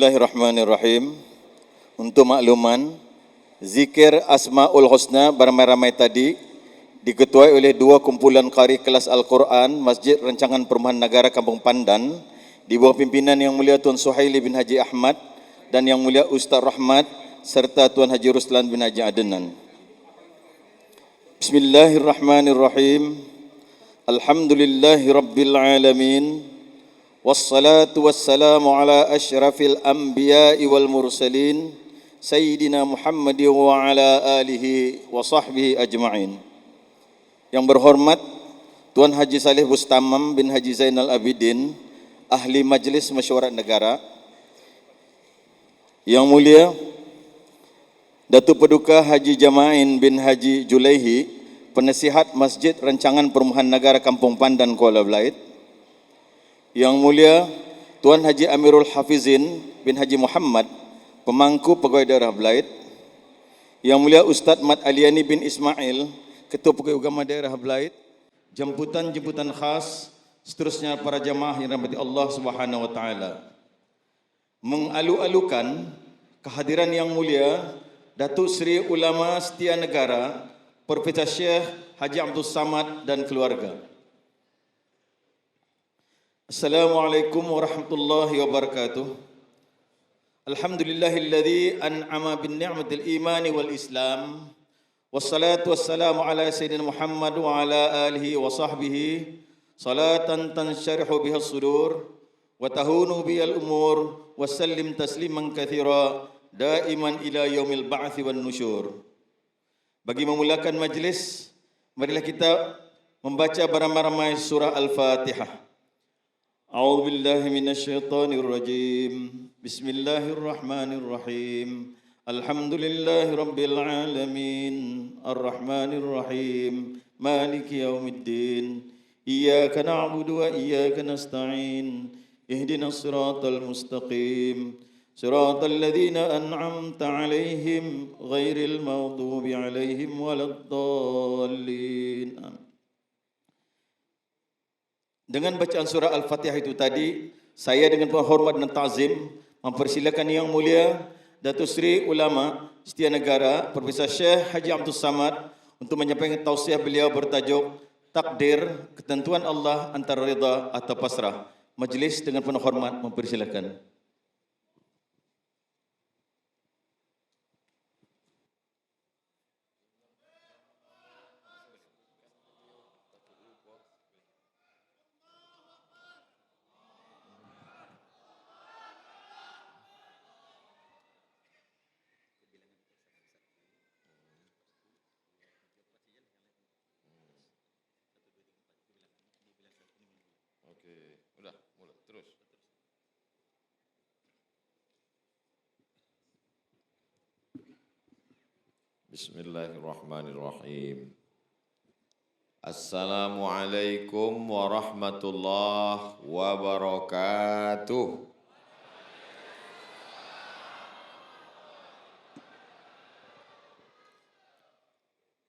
Bismillahirrahmanirrahim. Untuk makluman, zikir Asmaul Husna beramai-ramai tadi diketuai oleh dua kumpulan qari kelas Al-Quran Masjid Rancangan Perumahan Negara Kampung Pandan di bawah pimpinan Yang Mulia Tuan Suhaili bin Haji Ahmad dan Yang Mulia Ustaz Rahmat serta Tuan Haji Ruslan bin Haji Adenan. Bismillahirrahmanirrahim. Alhamdulillahi Rabbil Alamin. Wassalatu wassalamu ala asyrafil anbiya'i wal mursalin Sayyidina Muhammad wa ala alihi wa sahbihi ajma'in. Yang berhormat Tuan Haji Saleh Bustamam bin Haji Zainal Abidin, Ahli Majlis Mesyuarat Negara. Yang mulia Datuk Paduka Haji Jamain bin Haji Julaihi, Penasihat Masjid Rancangan Perumahan Negara Kampung Pandan, Kuala Belait. Yang mulia Tuan Haji Amirul Hafizin bin Haji Muhammad, Pemangku Pegawai Daerah Belait. Yang mulia Ustaz Mat Aliani bin Ismail, Ketua Pegawai Agama Daerah Belait. Jemputan khas seterusnya para jamaah yang dirahmati Allah Subhanahu wa taala. Mengalu-alukan kehadiran yang mulia Datuk Seri Ulama Setia Negara Profesor Syekh Haji Abdul Samad dan keluarga. Assalamualaikum warahmatullahi wabarakatuh. Alhamdulillahilladzi an'ama bin ni'matil imani wal islam. Wassalatu wassalamu ala sayyidina Muhammad wa ala alihi wa sahbihi salatan tansyarihu biha as-sudur wa tahunu bihal umur wa sallim tasliman katsira daiman ila yaumil ba'tsi wan nusyur. Bagi memulakan majlis, marilah kita membaca beramai-ramai surah Al-Fatihah. A'udzu billahi minasyaitonir rajim. Bismillahirrahmanirrahim. Alhamdulillahi rabbil alamin. Arrahmanir rahim. Maliki yaumiddin. Iyyaka na'budu wa iyyaka nasta'in. Ihdinas siratal mustaqim. Siratal ladzina an'amta 'alaihim ghairil maghdubi 'alaihim waladdallin. Amin. Dengan bacaan surah Al-Fatihah itu tadi, saya dengan penghormat dan ta'zim mempersilakan Yang Mulia Datuk Seri Ulama Setia Negara Profesor Syekh Haji Abdul Samad untuk menyampaikan tausiah beliau bertajuk Takdir, Ketentuan Allah Antara Rida atau Pasrah. Majlis dengan penuh hormat mempersilakan. Udah, mulai terus. Bismillahirrahmanirrahim. Assalamualaikum warahmatullahi wabarakatuh.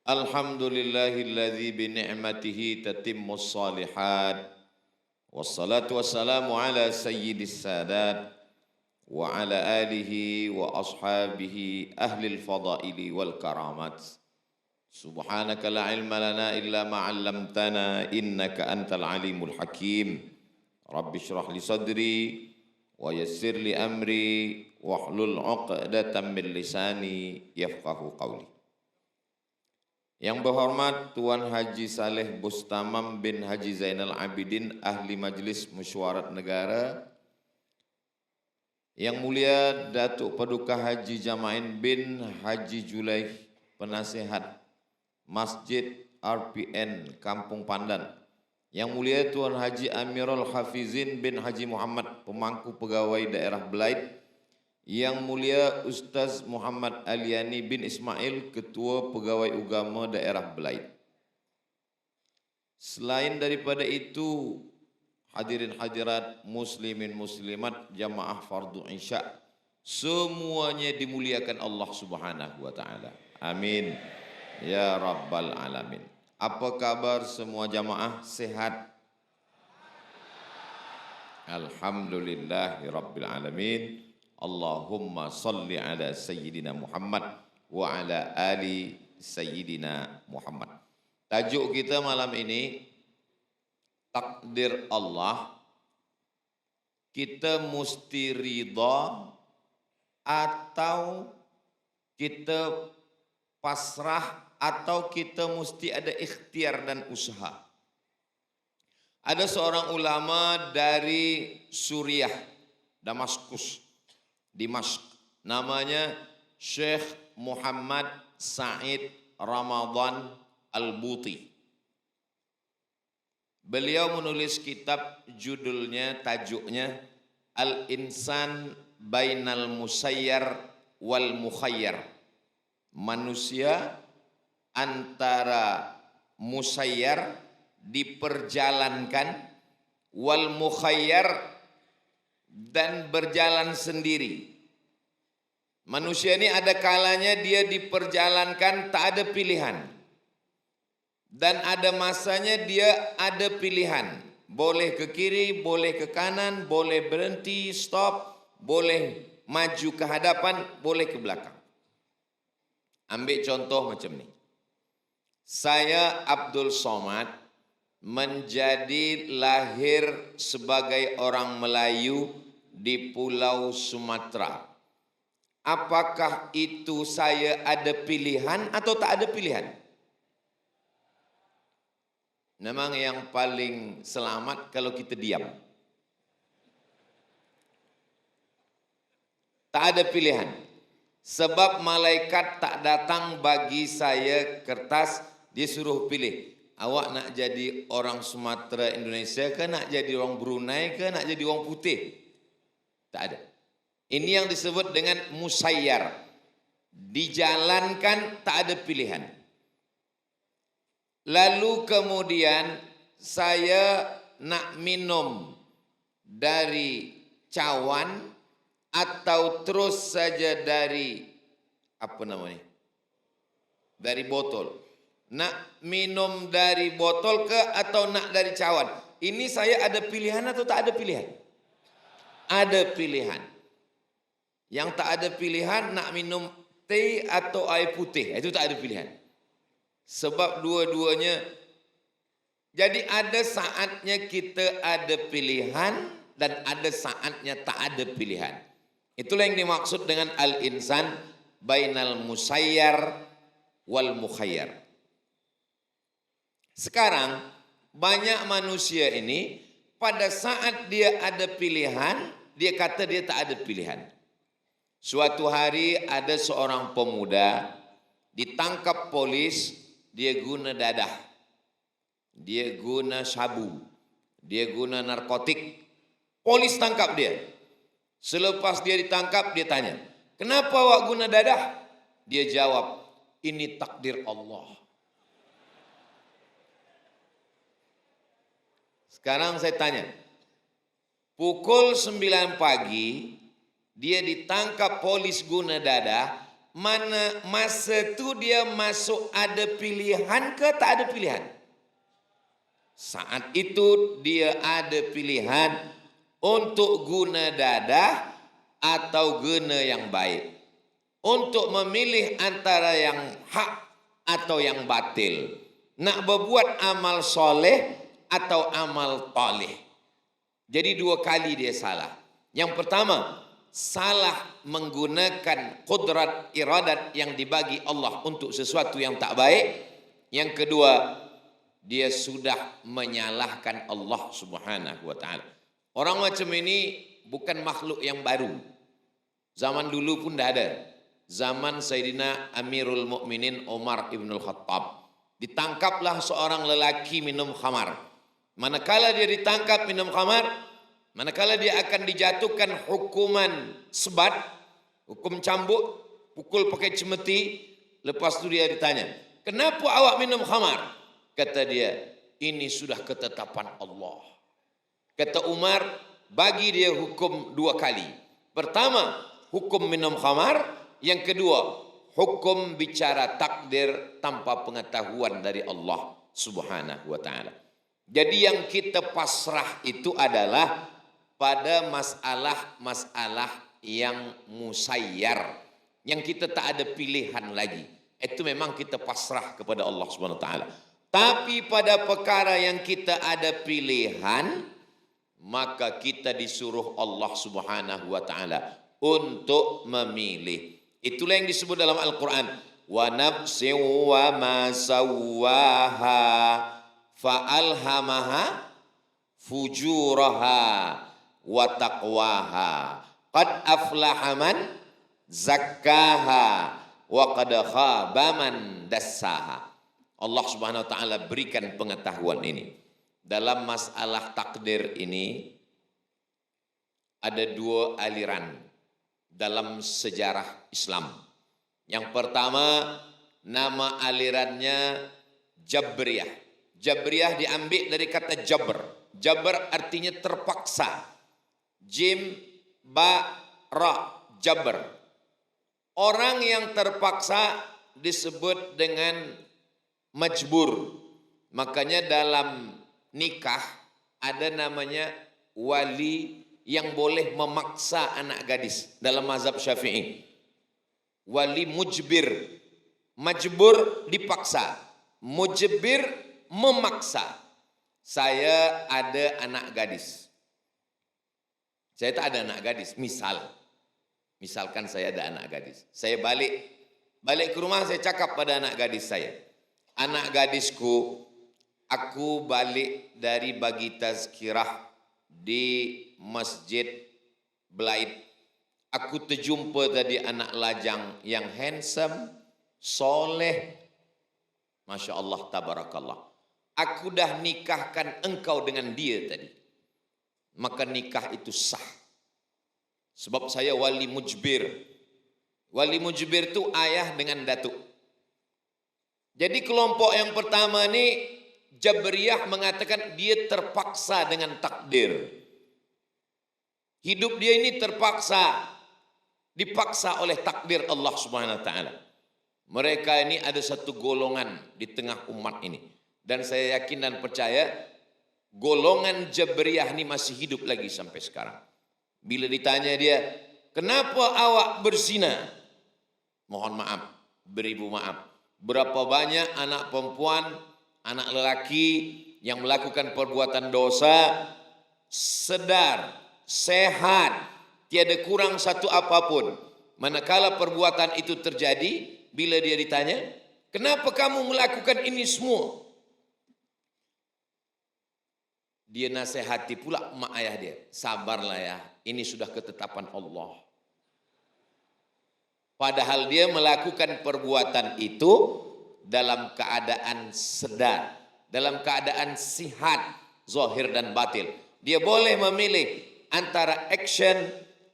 Alhamdulillahilladzi bi ni'matihi tatimmus shalihat. Wassalatu wassalamu ala sayyidis sadat wa ala alihi wa ashabihi ahlil fadaili wal karamat. Subhanaka la ilma lana illa ma 'allamtana innaka antal alimul hakim. Rabbi shrah li sadri wa yassir li amri wahlul 'uqdatam min lisani yafqahu qawli. Yang berhormat Tuan Haji Saleh Bustamam bin Haji Zainal Abidin, Ahli Majlis Mesyuarat Negara. Yang mulia Datuk Paduka Haji Jamain bin Haji Julaih, Penasihat Masjid RPN Kampung Pandan. Yang mulia Tuan Haji Amirul Hafizin bin Haji Muhammad, Pemangku Pegawai Daerah Belait. Yang mulia Ustaz Muhammad Aliani bin Ismail, Ketua Pegawai Ugama Daerah Belait. Selain daripada itu, hadirin hadirat, muslimin muslimat, jamaah fardu isya, semuanya dimuliakan Allah Subhanahu wa taala. Amin ya rabbal alamin. Apa kabar semua jamaah? Sehat? Alhamdulillahi rabbil alamin. Allahumma salli ala Sayyidina Muhammad wa ala ali Sayyidina Muhammad. Tajuk kita malam ini, takdir Allah. Kita mesti ridha atau kita pasrah atau kita mesti ada ikhtiar dan usaha. Ada seorang ulama dari Suriah, Damaskus, Dimashq, namanya Syekh Muhammad Said Ramadan Al-Buti. Beliau menulis kitab, judulnya, tajuknya Al-Insan Bainal Musayyar wal Mukhayyar. Manusia antara musayyar, diperjalankan, wal mukhayyar, dan berjalan sendiri. Manusia ini ada kalanya dia diperjalankan tak ada pilihan. Dan ada masanya dia ada pilihan. boleh ke kiri, boleh ke kanan, boleh berhenti, stop, boleh maju ke hadapan, boleh ke belakang. Ambil contoh macam ni. Saya Abdul Somad menjadi lahir sebagai orang Melayu di Pulau Sumatera. Apakah itu saya ada pilihan atau tak ada pilihan? Memang yang paling selamat kalau kita diam. Tak ada pilihan. Sebab malaikat tak datang bagi saya kertas, dia suruh pilih. Awak nak jadi orang Sumatera Indonesia ke, nak jadi orang Brunei ke, nak jadi orang putih? Tak ada. Ini yang disebut dengan musayyar. Dijalankan, tak ada pilihan. Lalu kemudian saya nak minum dari cawan atau terus saja dari dari botol. Nak minum dari botol ke atau nak dari cawan? Ini saya ada pilihan atau tak ada pilihan? Ada pilihan. Yang tak ada pilihan nak minum teh atau air putih, itu tak ada pilihan. Sebab dua-duanya. Jadi ada saatnya kita ada pilihan dan ada saatnya tak ada pilihan. Itulah yang dimaksud dengan al-insan bainal musayyar wal mukhayyar. Sekarang banyak manusia ini pada saat dia ada pilihan, dia kata dia tak ada pilihan. Suatu hari ada seorang pemuda ditangkap polis, dia guna dadah, dia guna sabu, dia guna narkotik. Polis tangkap dia. Selepas dia ditangkap, dia tanya, kenapa awak guna dadah? Dia jawab, ini takdir Allah. Sekarang saya tanya, pukul 9 pagi, dia ditangkap polis guna dadah, mana masa itu dia masuk ada pilihan ke tak ada pilihan? Saat itu dia ada pilihan untuk guna dadah atau guna yang baik. Untuk memilih antara yang hak atau yang batil. Nak berbuat amal soleh atau amal talih. Jadi dua kali dia salah. Yang pertama, salah menggunakan qudrat iradat yang dibagi Allah untuk sesuatu yang tak baik. Yang kedua, dia sudah menyalahkan Allah Subhanahu wa taala. Orang macam ini bukan makhluk yang baru. Zaman dulu pun dah ada. Zaman Sayyidina Amirul Mukminin Umar ibn al-Khattab. Ditangkaplah seorang lelaki minum khamar. Manakala dia ditangkap minum khamar, manakala dia akan dijatuhkan hukuman sebat, hukum cambuk, pukul pakai cemeti, lepas tu dia ditanya, kenapa awak minum khamar? Kata dia, ini sudah ketetapan Allah. Kata Umar, bagi dia hukum dua kali. Pertama, hukum minum khamar. Yang kedua, hukum bicara takdir tanpa pengetahuan dari Allah Subhanahu wa taala. Jadi yang kita pasrah itu adalah pada masalah-masalah yang musayyar, yang kita tak ada pilihan lagi. Itu memang kita pasrah kepada Allah Subhanahu wa taala. Tapi pada perkara yang kita ada pilihan, maka kita disuruh Allah Subhanahu wa taala untuk memilih. Itulah yang disebut dalam Al-Qur'an, wa nafsin wa ma sawwaha fa'alhamaha fujuraha wa taqwaha qad aflaha man zakkaha wa qad khaba man dassaha. Allah Subhanahu wa taala berikan pengetahuan ini. Dalam masalah takdir ini ada dua aliran dalam sejarah Islam. Yang pertama, nama alirannya Jabriyah. Jabriyah diambil dari kata jabr. Jabr artinya terpaksa. Jim, ba, ra, jabr. Orang yang terpaksa disebut dengan majbur. Makanya dalam nikah ada namanya wali yang boleh memaksa anak gadis dalam mazhab Syafi'i. Wali mujbir, majbur dipaksa, mujbir memaksa. Saya ada anak gadis. Saya tak ada anak gadis, misalkan saya ada anak gadis. Saya balik ke rumah, saya cakap pada anak gadis saya, anak gadisku, aku balik dari bagi tazkirah di Masjid Blaid. Aku terjumpa tadi anak lajang yang handsome, soleh, Masya Allah, tabarakallah. Aku dah nikahkan engkau dengan dia tadi. Maka nikah itu sah. Sebab saya wali mujbir. Wali mujbir itu ayah dengan datuk. Jadi kelompok yang pertama ni Jabriyah mengatakan dia terpaksa dengan takdir. Hidup dia ini terpaksa, dipaksa oleh takdir Allah Subhanahu wa taala. Mereka ini ada satu golongan di tengah umat ini, dan saya yakin dan percaya golongan Jabriyah ini masih hidup lagi sampai sekarang. Bila ditanya dia, kenapa awak berzina? Mohon maaf, beribu maaf. Berapa banyak anak perempuan, anak lelaki yang melakukan perbuatan dosa, sedar, sehat, tiada kurang satu apapun. Manakala perbuatan itu terjadi, bila dia ditanya, kenapa kamu melakukan ini semua? Dia nasihati pula mak ayah dia, sabarlah ya, ini sudah ketetapan Allah. Padahal dia melakukan perbuatan itu dalam keadaan sedar, dalam keadaan sihat, zahir dan batin. Dia boleh memilih antara action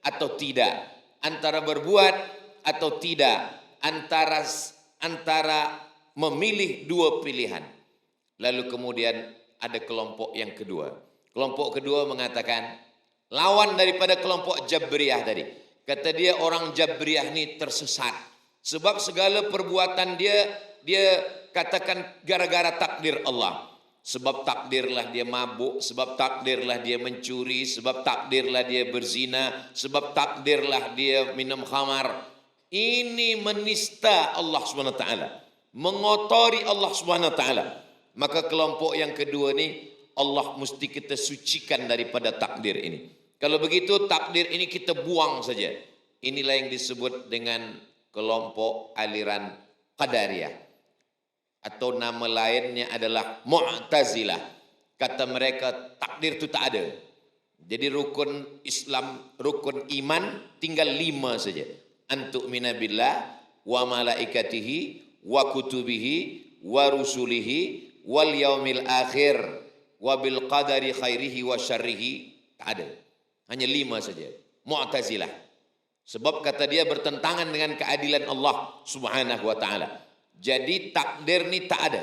atau tidak, antara berbuat atau tidak, antara memilih dua pilihan. Lalu kemudian ada kelompok yang kedua. Kelompok kedua mengatakan, lawan daripada kelompok Jabriyah tadi. Kata dia orang Jabriyah ni tersesat. Sebab segala perbuatan dia katakan gara-gara takdir Allah. Sebab takdirlah dia mabuk, sebab takdirlah dia mencuri, sebab takdirlah dia berzina, sebab takdirlah dia minum khamar. Ini menista Allah SWT, mengotori Allah SWT. Maka kelompok yang kedua ni Allah mesti kita sucikan daripada takdir ini. Kalau begitu takdir ini kita buang saja. Inilah yang disebut dengan kelompok aliran Qadariyah. Atau nama lainnya adalah Mu'tazilah. Kata mereka takdir itu tak ada. Jadi rukun Islam, rukun iman tinggal 5 saja. Antu'mina billah wa malaikatihi wa kutubihi wa rusulihi wal yaumil akhir wa bil qadari khairihi wa syarrihi. Tak ada. Hanya 5 saja. Mu'tazilah. Sebab kata dia bertentangan dengan keadilan Allah Subhanahu wa taala. Jadi takdir ni tak ada.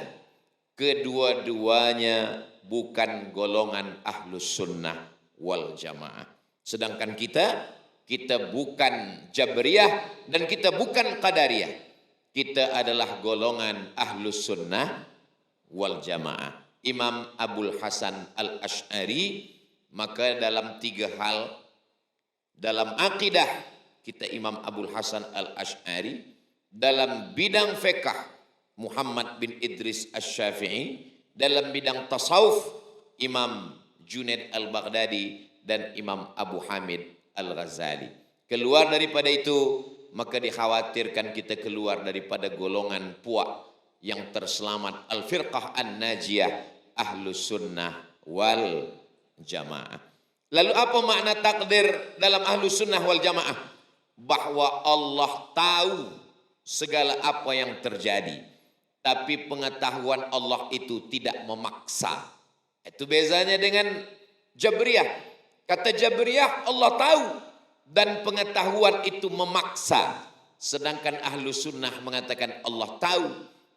Kedua-duanya bukan golongan Ahlus Sunnah wal Jamaah. Sedangkan kita bukan Jabriyah dan kita bukan Qadariyah. Kita adalah golongan Ahlus Sunnah wal Jamaah. Imam Abul Hasan Al-Asy'ari, maka dalam 3 hal, dalam akidah kita Imam Abul Hasan Al-Asy'ari, dalam bidang fiqh Muhammad bin Idris Asy-Syafi'i, dalam bidang tasawuf Imam Junaid Al-Baghdadi dan Imam Abu Hamid Al-Ghazali. Keluar daripada itu, maka dikhawatirkan kita keluar daripada golongan puak yang terselamat, Al-Firqah An-Najiyah, Ahlus Sunnah wal Jamaah. Lalu apa makna takdir dalam Ahlus Sunnah wal Jamaah? Bahwa Allah tahu segala apa yang terjadi, tapi pengetahuan Allah itu tidak memaksa. Itu bezanya dengan Jabriyah. Kata Jabriyah Allah tahu dan pengetahuan itu memaksa. Sedangkan Ahlus Sunnah mengatakan Allah tahu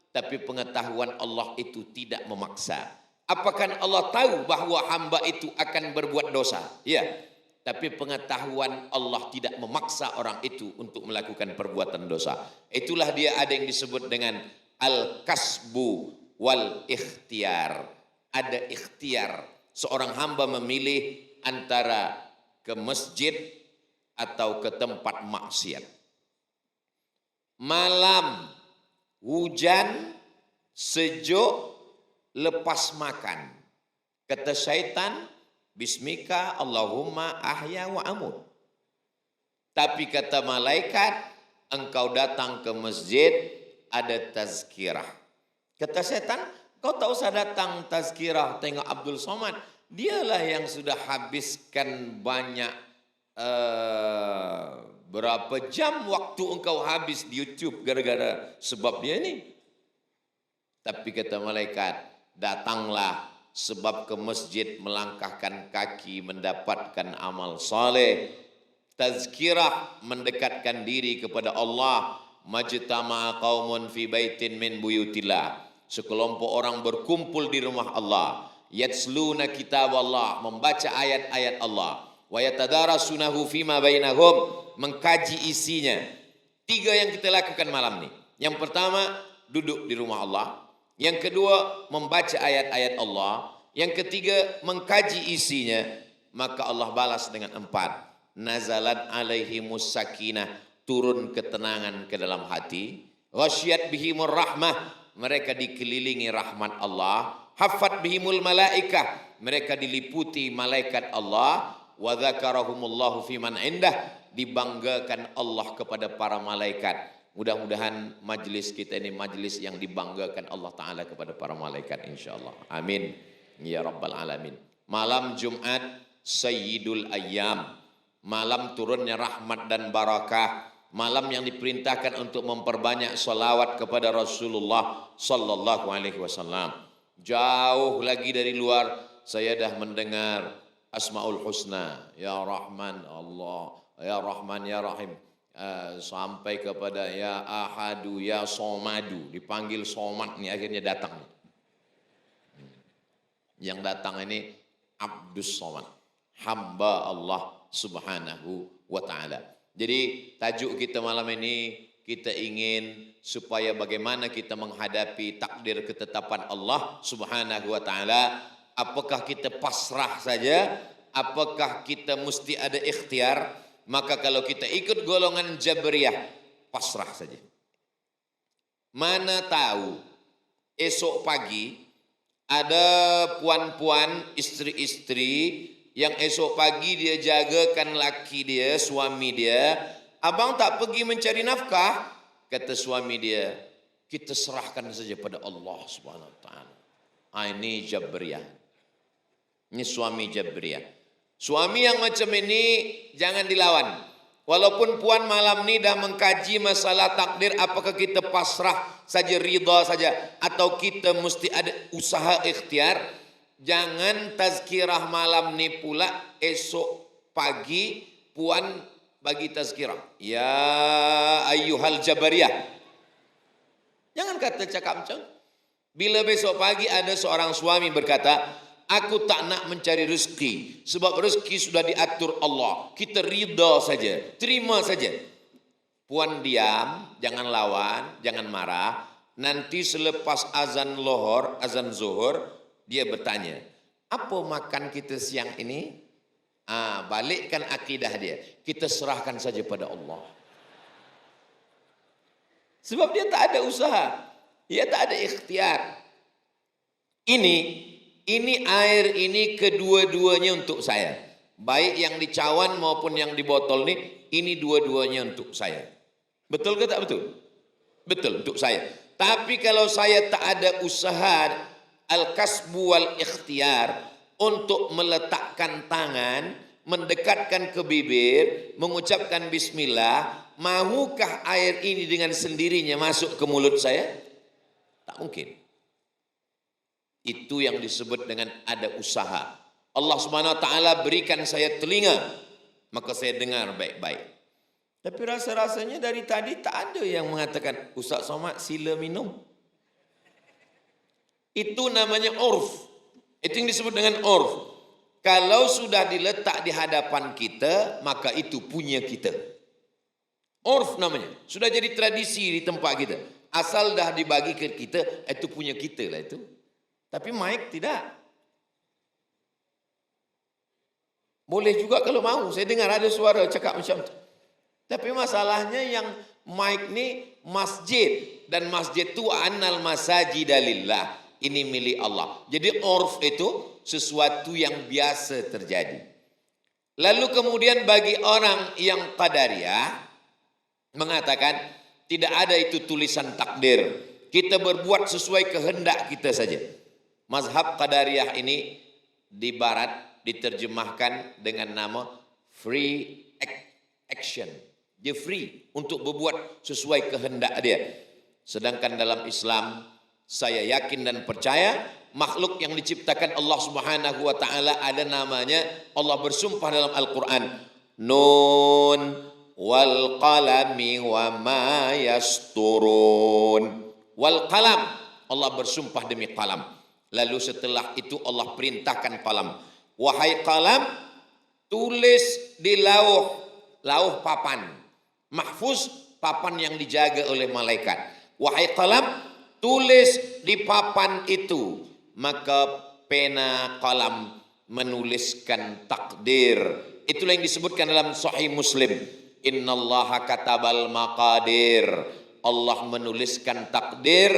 tapi pengetahuan Allah itu tidak memaksa. Apakah Allah tahu bahawa hamba itu akan berbuat dosa? Ya. Tapi pengetahuan Allah tidak memaksa orang itu untuk melakukan perbuatan dosa. Itulah dia ada yang disebut dengan al-kasbu wal ikhtiar. Ada ikhtiar, seorang hamba memilih antara ke masjid atau ke tempat maksiat. Malam, hujan, sejuk, lepas makan. Kata syaitan, Bismika Allahumma ahya wa amut. Tapi kata malaikat, engkau datang ke masjid, ada tazkirah. Kata syaitan, kau tak usah datang tazkirah, tengok Abdul Somad. Dialah yang sudah habiskan banyak, berapa jam waktu engkau habis di YouTube gara-gara sebab dia ni. Tapi kata malaikat, datanglah sebab ke masjid melangkahkan kaki mendapatkan amal saleh. Tazkirah mendekatkan diri kepada Allah. Majtama'a qaumun fi baitin min buyutillah. Sekelompok orang berkumpul di rumah Allah. Yatsluna kitab Allah, membaca ayat-ayat Allah. Wa yatadarasunahu fima bainahum, mengkaji isinya. 3 yang kita lakukan malam ni. Yang pertama, duduk di rumah Allah. Yang kedua, membaca ayat-ayat Allah. Yang ketiga, mengkaji isinya. Maka Allah balas dengan 4. Nazalat alaihimus sakinah, turun ketenangan ke dalam hati. Ghasyiyat bihimur rahmah, mereka dikelilingi rahmat Allah. Haffat bihimul malaikah, mereka diliputi malaikat Allah. Wa dzakarahumullahu fiman indah, dibanggakan Allah kepada para malaikat. Mudah-mudahan majlis kita ini majlis yang dibanggakan Allah Ta'ala kepada para malaikat, insyaAllah. Amin. Ya Rabbal Alamin. Malam Jumat Sayyidul Ayyam, malam turunnya rahmat dan barakah, malam yang diperintahkan untuk memperbanyak salawat kepada Rasulullah sallallahu alaihi wasallam. Jauh lagi dari luar saya dah mendengar Asmaul Husna, Ya Rahman Allah, Ya Rahman Ya Rahim, sampai kepada Ya Ahadu Ya Somadu, dipanggil Somad ni akhirnya datang. Yang datang ini Abdus Somad, hamba Allah Subhanahu wa ta'ala. Jadi tajuk kita malam ini, kita ingin supaya bagaimana kita menghadapi takdir ketetapan Allah Subhanahu wa ta'ala. Apakah kita pasrah saja? Apakah kita mesti ada ikhtiar? Maka kalau kita ikut golongan Jabriyah, pasrah saja. Mana tahu esok pagi ada puan-puan, istri-istri yang esok pagi dia jagakan laki dia, suami dia. Abang tak pergi mencari nafkah? Kata suami dia, kita serahkan saja pada Allah Subhanahu wa ta'ala. Ini Jabriyah. Ini suami Jabriyah. Suami yang macam ini jangan dilawan. Walaupun puan malam ni dah mengkaji masalah takdir, apakah kita pasrah saja, ridha saja, atau kita mesti ada usaha ikhtiar. Jangan tazkirah malam ni pula esok pagi puan bagi tazkirah. Ya ayyuhal Jabariyah. Jangan kata cakap macam. Bila besok pagi ada seorang suami berkata, aku tak nak mencari rezeki sebab rezeki sudah diatur Allah. Kita ridha saja, terima saja. Puan diam, jangan lawan, jangan marah. Nanti selepas azan lohor, azan zuhur, dia bertanya, apa makan kita siang ini? Balikkan akidah dia. Kita serahkan saja pada Allah. Sebab dia tak ada usaha. Dia tak ada ikhtiar. Ini air ini kedua-duanya untuk saya. Baik yang di cawan maupun yang di botol ini dua-duanya untuk saya. Betul ke tak betul? Betul, untuk saya. Tapi kalau saya tak ada usaha al-kasbu wal ikhtiar untuk meletakkan tangan, mendekatkan ke bibir, mengucapkan bismillah, mahukah air ini dengan sendirinya masuk ke mulut saya? Tak mungkin. Itu yang disebut dengan ada usaha. Allah Subhanahu wa ta'ala berikan saya telinga, maka saya dengar baik-baik. Tapi rasa-rasanya dari tadi tak ada yang mengatakan, Ustaz Somad sila minum. Itu namanya urf. Itu yang disebut dengan urf. Kalau sudah diletak di hadapan kita, maka itu punya kita. Urf namanya. Sudah jadi tradisi di tempat kita. Asal dah dibagi ke kita, itu punya kita lah itu. Tapi mic tidak. Boleh juga kalau mau. Saya dengar ada suara cakap macam tu. Tapi masalahnya yang mic ni masjid. Dan masjid tu annal masajida lillah. Ini milik Allah. Jadi urf itu sesuatu yang biasa terjadi. Lalu kemudian bagi orang yang qadariyah mengatakan tidak ada itu tulisan takdir. Kita berbuat sesuai kehendak kita saja. Mazhab qadariyah ini di barat diterjemahkan dengan nama free action. Dia free untuk berbuat sesuai kehendak dia. Sedangkan dalam Islam, saya yakin dan percaya makhluk yang diciptakan Allah Subhanahu wa taala ada namanya. Allah bersumpah dalam Al-Qur'an, Nun wal qalami wa ma yasturun. Wal qalam, Allah bersumpah demi qalam. Lalu setelah itu Allah perintahkan qalam, wahai qalam, tulis di lauh papan mahfuz, papan yang dijaga oleh malaikat. Wahai qalam, tulis di papan itu. Maka pena qalam menuliskan takdir. Itulah yang disebutkan dalam Sahih Muslim, innallaha katabal maqadir. Allah menuliskan takdir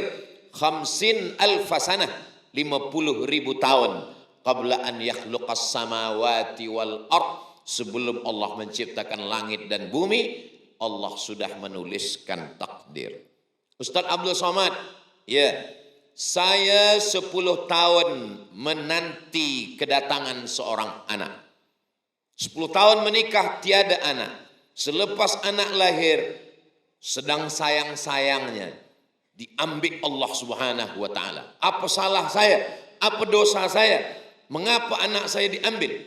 50 alfasanah, 50.000 tahun, qabla an yakhluqas samawati wal ard, sebelum Allah menciptakan langit dan bumi, Allah sudah menuliskan takdir. Ustaz Abdul Somad, ya, saya 10 tahun menanti kedatangan seorang anak. 10 tahun menikah tiada anak. Selepas anak lahir, sedang sayang-sayangnya diambil Allah Subhanahu wa taala. Apa salah saya? Apa dosa saya? Mengapa anak saya diambil?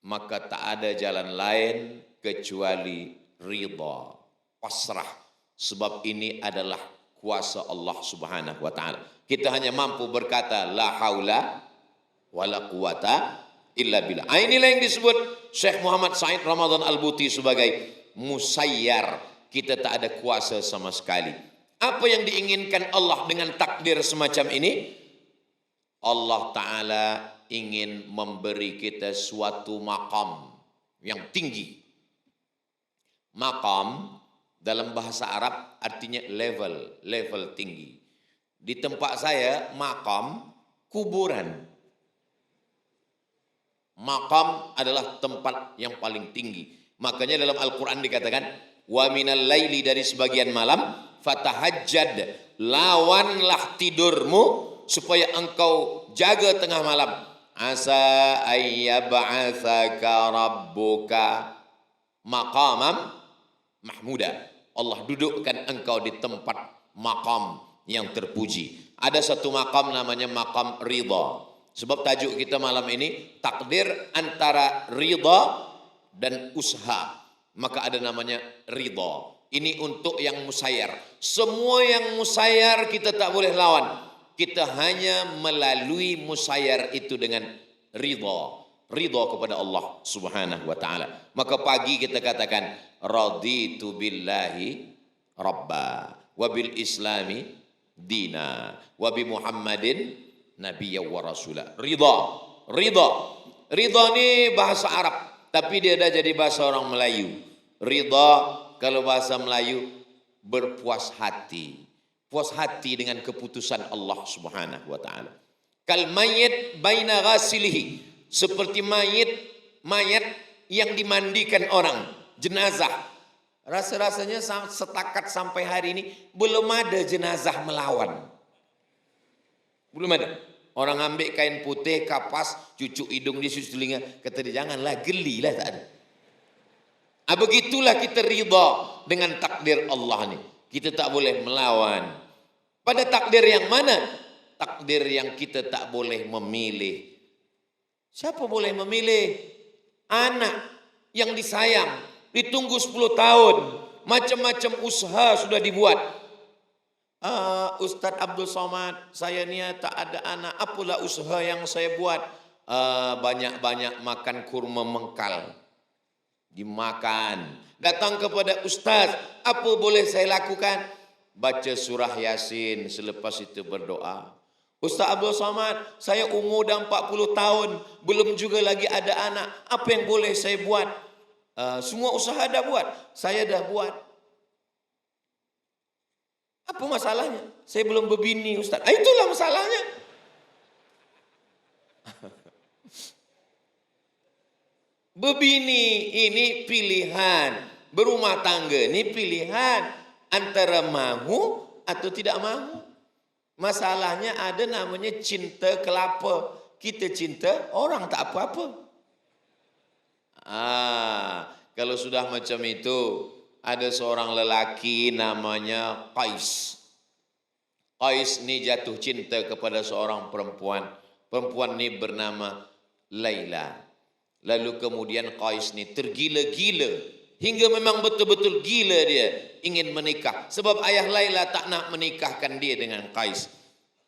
Maka tak ada jalan lain kecuali ridha, pasrah. Sebab ini adalah kuasa Allah Subhanahu wa taala. Kita hanya mampu berkata la haula wala quwata illa billah. Inilah yang disebut Syekh Muhammad Said Ramadan Al-Buti sebagai musayyar. Kita tak ada kuasa sama sekali. Apa yang diinginkan Allah dengan takdir semacam ini? Allah Ta'ala ingin memberi kita suatu maqam yang tinggi. Maqam dalam bahasa Arab artinya level tinggi. Di tempat saya maqam kuburan. Maqam adalah tempat yang paling tinggi. Makanya dalam Al-Quran dikatakan, wa minal laili, dari sebagian malam, fatahajjad, lawanlah tidurmu supaya engkau jaga tengah malam. Asa ayyab'atsaka rabbuka maqamam mahmuda. Allah dudukkan engkau di tempat maqam yang terpuji. Ada satu maqam namanya maqam ridha. Sebab tajuk kita malam ini takdir antara ridha dan usaha. Maka ada namanya ridha. Ini untuk yang musayyar. Semua yang musayyar kita tak boleh lawan. Kita hanya melalui musayyar itu dengan ridha. Ridha kepada Allah Subhanahu wa taala. Maka pagi kita katakan raditu billahi rabba wa bil islami dina wa bi Muhammadin nabiyya wa rasula. Ridha. Ridha ni bahasa Arab, tapi dia dah jadi bahasa orang Melayu. Ridha kalau bahasa Melayu berpuas hati. Puas hati dengan keputusan Allah Subhanahu wa taala. Kal mayyit baina ghasilihi, seperti mayat yang dimandikan orang, jenazah. Rasa-rasanya setakat sampai hari ini belum ada jenazah melawan. Belum ada. Orang ambil kain putih, kapas, cucuk hidung dia, cucuk telinga, kata dia janganlah, gelilah, tak ada. Begitulah kita ridha dengan takdir Allah ni. Kita tak boleh melawan. Pada takdir yang mana? Takdir yang kita tak boleh memilih. Siapa boleh memilih? Anak yang disayang, ditunggu 10 tahun, macam-macam usaha sudah dibuat. Ustaz Abdul Somad, saya ni tak ada anak, apalah usaha yang saya buat? Banyak-banyak makan kurma mengkal. Dimakan. Datang kepada ustaz, apa boleh saya lakukan? Baca surah Yasin, selepas itu berdoa. Ustaz Abdul Somad, saya umur dah 40 tahun, belum juga lagi ada anak. Apa yang boleh saya buat? Semua usaha dah buat. Saya dah buat. Apa masalahnya? Saya belum berbini, Ustaz. Itulah masalahnya. Berbini ini pilihan, berumah tangga ini pilihan, antara mahu atau tidak mahu. Masalahnya ada namanya cinta kelapa. Kita cinta, orang tak apa-apa. Kalau sudah macam itu, ada seorang lelaki namanya Qais. Qais ni jatuh cinta kepada seorang perempuan. Perempuan ni bernama Laila. Lalu kemudian Qais ni tergila-gila, hingga memang betul-betul gila dia ingin menikah. Sebab ayah Laila tak nak menikahkan dia dengan Qais.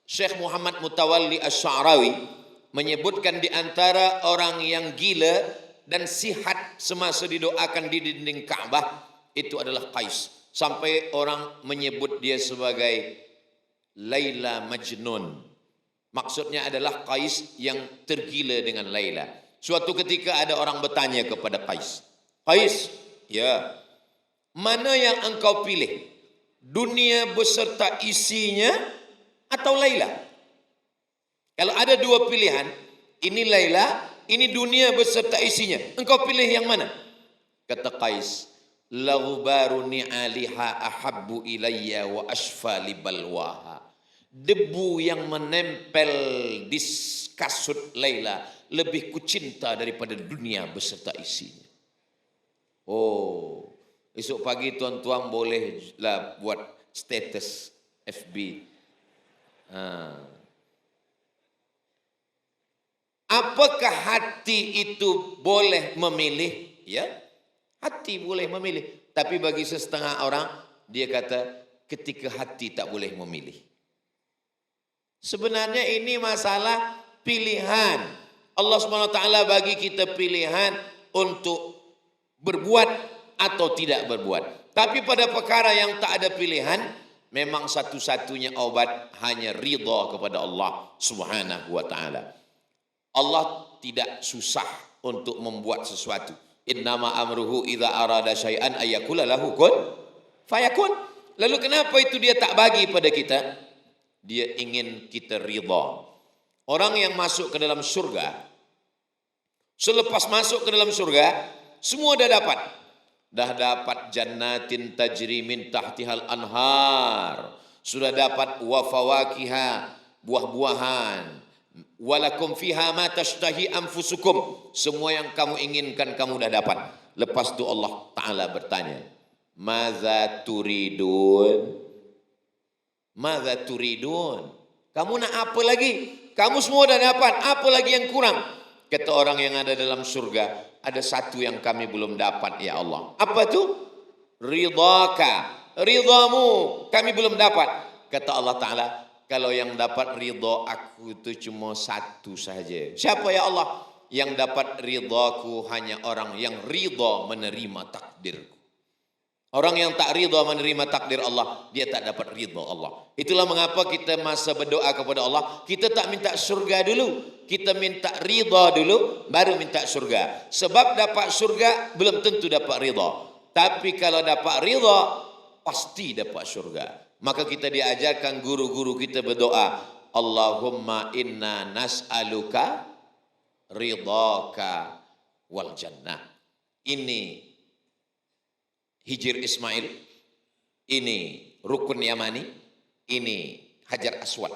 Syekh Muhammad Mutawalli Asy-Sya'rawi menyebutkan di antara orang yang gila dan sihat semasa didoakan di dinding Ka'bah, itu adalah Qais. Sampai orang menyebut dia sebagai Laila Majnun. Maksudnya adalah Qais yang tergila dengan Laila. Suatu ketika ada orang bertanya kepada Qais, Qais, ya, mana yang engkau pilih? Dunia beserta isinya atau Laila? Kalau ada dua pilihan, ini Laila, ini dunia beserta isinya, engkau pilih yang mana? Kata Qais, laghbaru ni'aliha ahabbu ilayya wa ashfa li balwaha. Debu yang menempel di kasut Laila lebih kucinta daripada dunia beserta isinya. Oh, esok pagi tuan-tuan bolehlah buat status FB. Apakah hati itu boleh memilih? Ya, hati boleh memilih. Tapi bagi setengah orang, dia kata ketika hati tak boleh memilih. Sebenarnya ini masalah pilihan. Allah SWT bagi kita pilihan untuk berbuat atau tidak berbuat. Tapi pada perkara yang tak ada pilihan, memang satu-satunya obat hanya ridha kepada Allah Subhanahu wa taala. Allah tidak susah untuk membuat sesuatu. Innama amruhu idza arada syai'an ayyakula lahu kun fayakun. Lalu kenapa itu dia tak bagi pada kita? Dia ingin kita ridha. Orang yang masuk ke dalam surga, selepas masuk ke dalam surga, semua dah dapat. Dah dapat jannatin tajri min tahtihal anhar. Sudah dapat wa fawakiha, buah-buahan. Walakum fiha ma tashtahi anfusukum. Semua yang kamu inginkan kamu dah dapat. Lepas tu Allah Ta'ala bertanya, Maza turidun? Maza turidun? Kamu nak apa lagi? Kamu semua dah dapat, apa lagi yang kurang? Kata orang yang ada dalam surga, ada satu yang kami belum dapat ya Allah. Apa tu? Ridhaka, ridhamu kami belum dapat. Kata Allah Ta'ala, kalau yang dapat ridha aku itu cuma satu saja. Siapa ya Allah? Yang dapat ridhaku hanya orang yang ridha menerima takdirku. Orang yang tak ridha menerima takdir Allah, dia tak dapat ridha Allah. Itulah mengapa kita masa berdoa kepada Allah, kita tak minta surga dulu. Kita minta ridha dulu, baru minta surga. Sebab dapat surga, belum tentu dapat ridha. Tapi kalau dapat ridha, pasti dapat surga. Maka kita diajarkan guru-guru kita berdoa, Allahumma inna nas'aluka ridhaka wal jannah. Ini Hijir Ismail, ini Rukun Yamani, ini Hajar Aswad.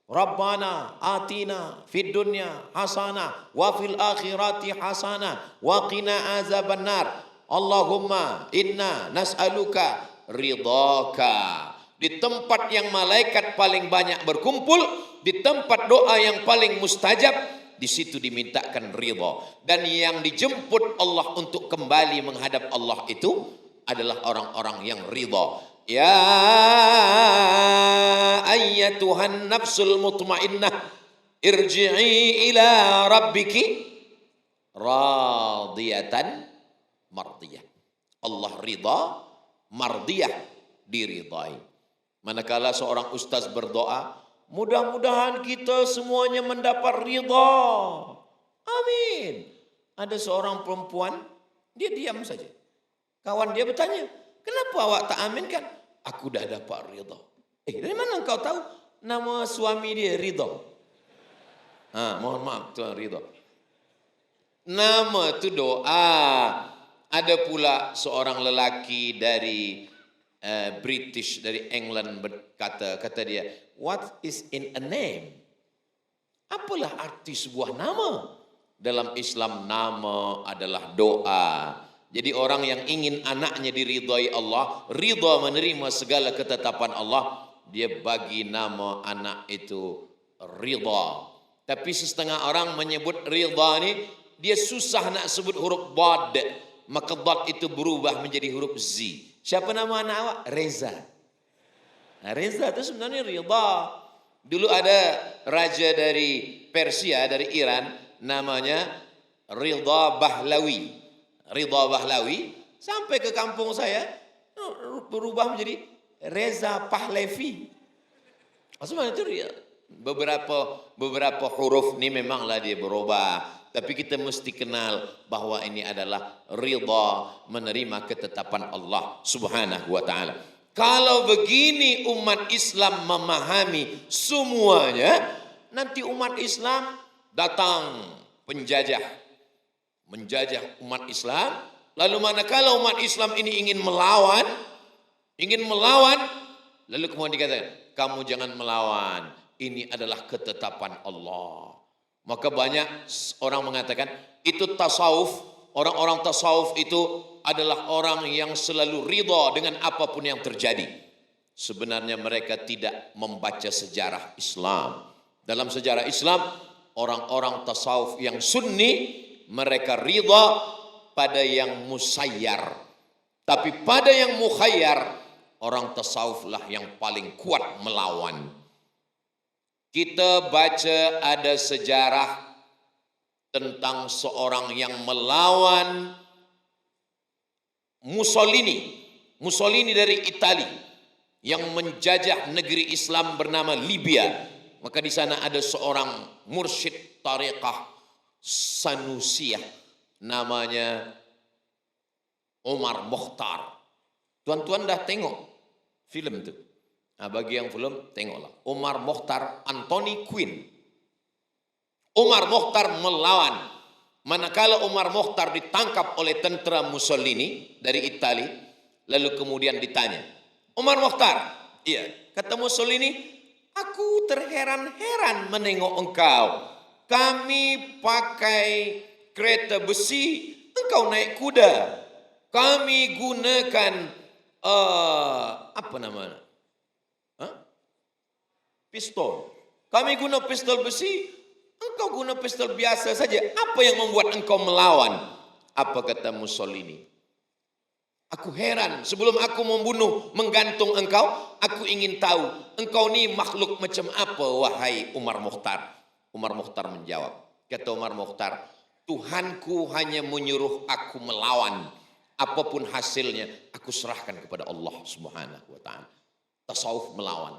Rabbana atina fid dunya hasanah wa fil akhirati hasanah wa qina azabannar. Allahumma inna nas'aluka ridhaka. Di tempat yang malaikat paling banyak berkumpul, di tempat doa yang paling mustajab, di situ dimintakan ridha. Dan yang dijemput Allah untuk kembali menghadap Allah itu adalah orang-orang yang ridha. Ya ayyatuhan nafsul mutmainnah irji'i ila rabbiki radiyatan mardiyah. Allah ridha, mardiyah, diridhai. Manakala seorang ustaz berdoa, Mudah-mudahan kita semuanya mendapat ridha. Amin. Ada seorang perempuan, dia diam saja. Kawan dia bertanya, kenapa awak tak aminkan? Aku dah dapat ridha. Dari mana engkau tahu? Nama suami dia Ridha. Mohon maaf Tuan Ridha. Nama tu doa. Ada pula seorang lelaki dari British, dari England berkata, kata dia, what is in a name? Apalah arti sebuah nama? Dalam Islam nama adalah doa. Jadi orang yang ingin anaknya diridhai Allah, ridha menerima segala ketetapan Allah, dia bagi nama anak itu ridha. Tapi setengah orang menyebut ridha ni, dia susah nak sebut huruf dad. Maka dad itu berubah menjadi huruf z. Siapa nama anak awak? Reza. Reza itu sebenarnya ridha. Dulu ada raja dari Persia, dari Iran, namanya Ridha Bahlawi. Ridha Bahlawi sampai ke kampung saya berubah menjadi Reza Pahlavi. Sebenarnya itu beberapa huruf ni memanglah dia berubah. Tapi kita mesti kenal bahwa ini adalah ridha, menerima ketetapan Allah Subhanahu wa taala. Kalau begini umat Islam memahami semuanya, nanti umat Islam datang menjajah umat Islam. Lalu manakala umat Islam ini ingin melawan, lalu kemudian dikatakan, kamu jangan melawan, ini adalah ketetapan Allah. Maka banyak orang mengatakan itu tasawuf. Orang-orang tasawuf itu adalah orang yang selalu ridha dengan apapun yang terjadi. Sebenarnya mereka tidak membaca sejarah Islam. Dalam sejarah Islam, orang-orang tasawuf yang sunni, mereka ridha pada yang musayyar. Tapi pada yang mukhayyar, orang tasawuf lah yang paling kuat melawan. Kita baca ada sejarah tentang seorang yang melawan Mussolini dari Italia yang menjajah negeri Islam bernama Libya. Maka di sana ada seorang mursyid tariqah Sanusiyah namanya Umar Mokhtar. Tuan-tuan dah tengok film itu? Bagi yang belum, tengoklah. Umar Mokhtar, Anthony Quinn. Umar Mokhtar melawan. Manakala Umar Mokhtar ditangkap oleh tentera Mussolini dari Italia, lalu kemudian ditanya, Umar Mokhtar, iya, kata Mussolini, aku terheran-heran menengok engkau. Kami pakai kereta besi, engkau naik kuda. Kami gunakan apa namanya? Pistol. Kami guna pistol besi, engkau guna pistol biasa saja. Apa yang membuat engkau melawan? Apa kata Mussolini? Aku heran, sebelum aku membunuh, menggantung engkau, aku ingin tahu, engkau ni makhluk macam apa, wahai Umar Mokhtar. Umar Mokhtar menjawab. Kata Umar Mokhtar, Tuhanku hanya menyuruh aku melawan. Apapun hasilnya, aku serahkan kepada Allah Subhanahu wa taala. Tasawuf melawan.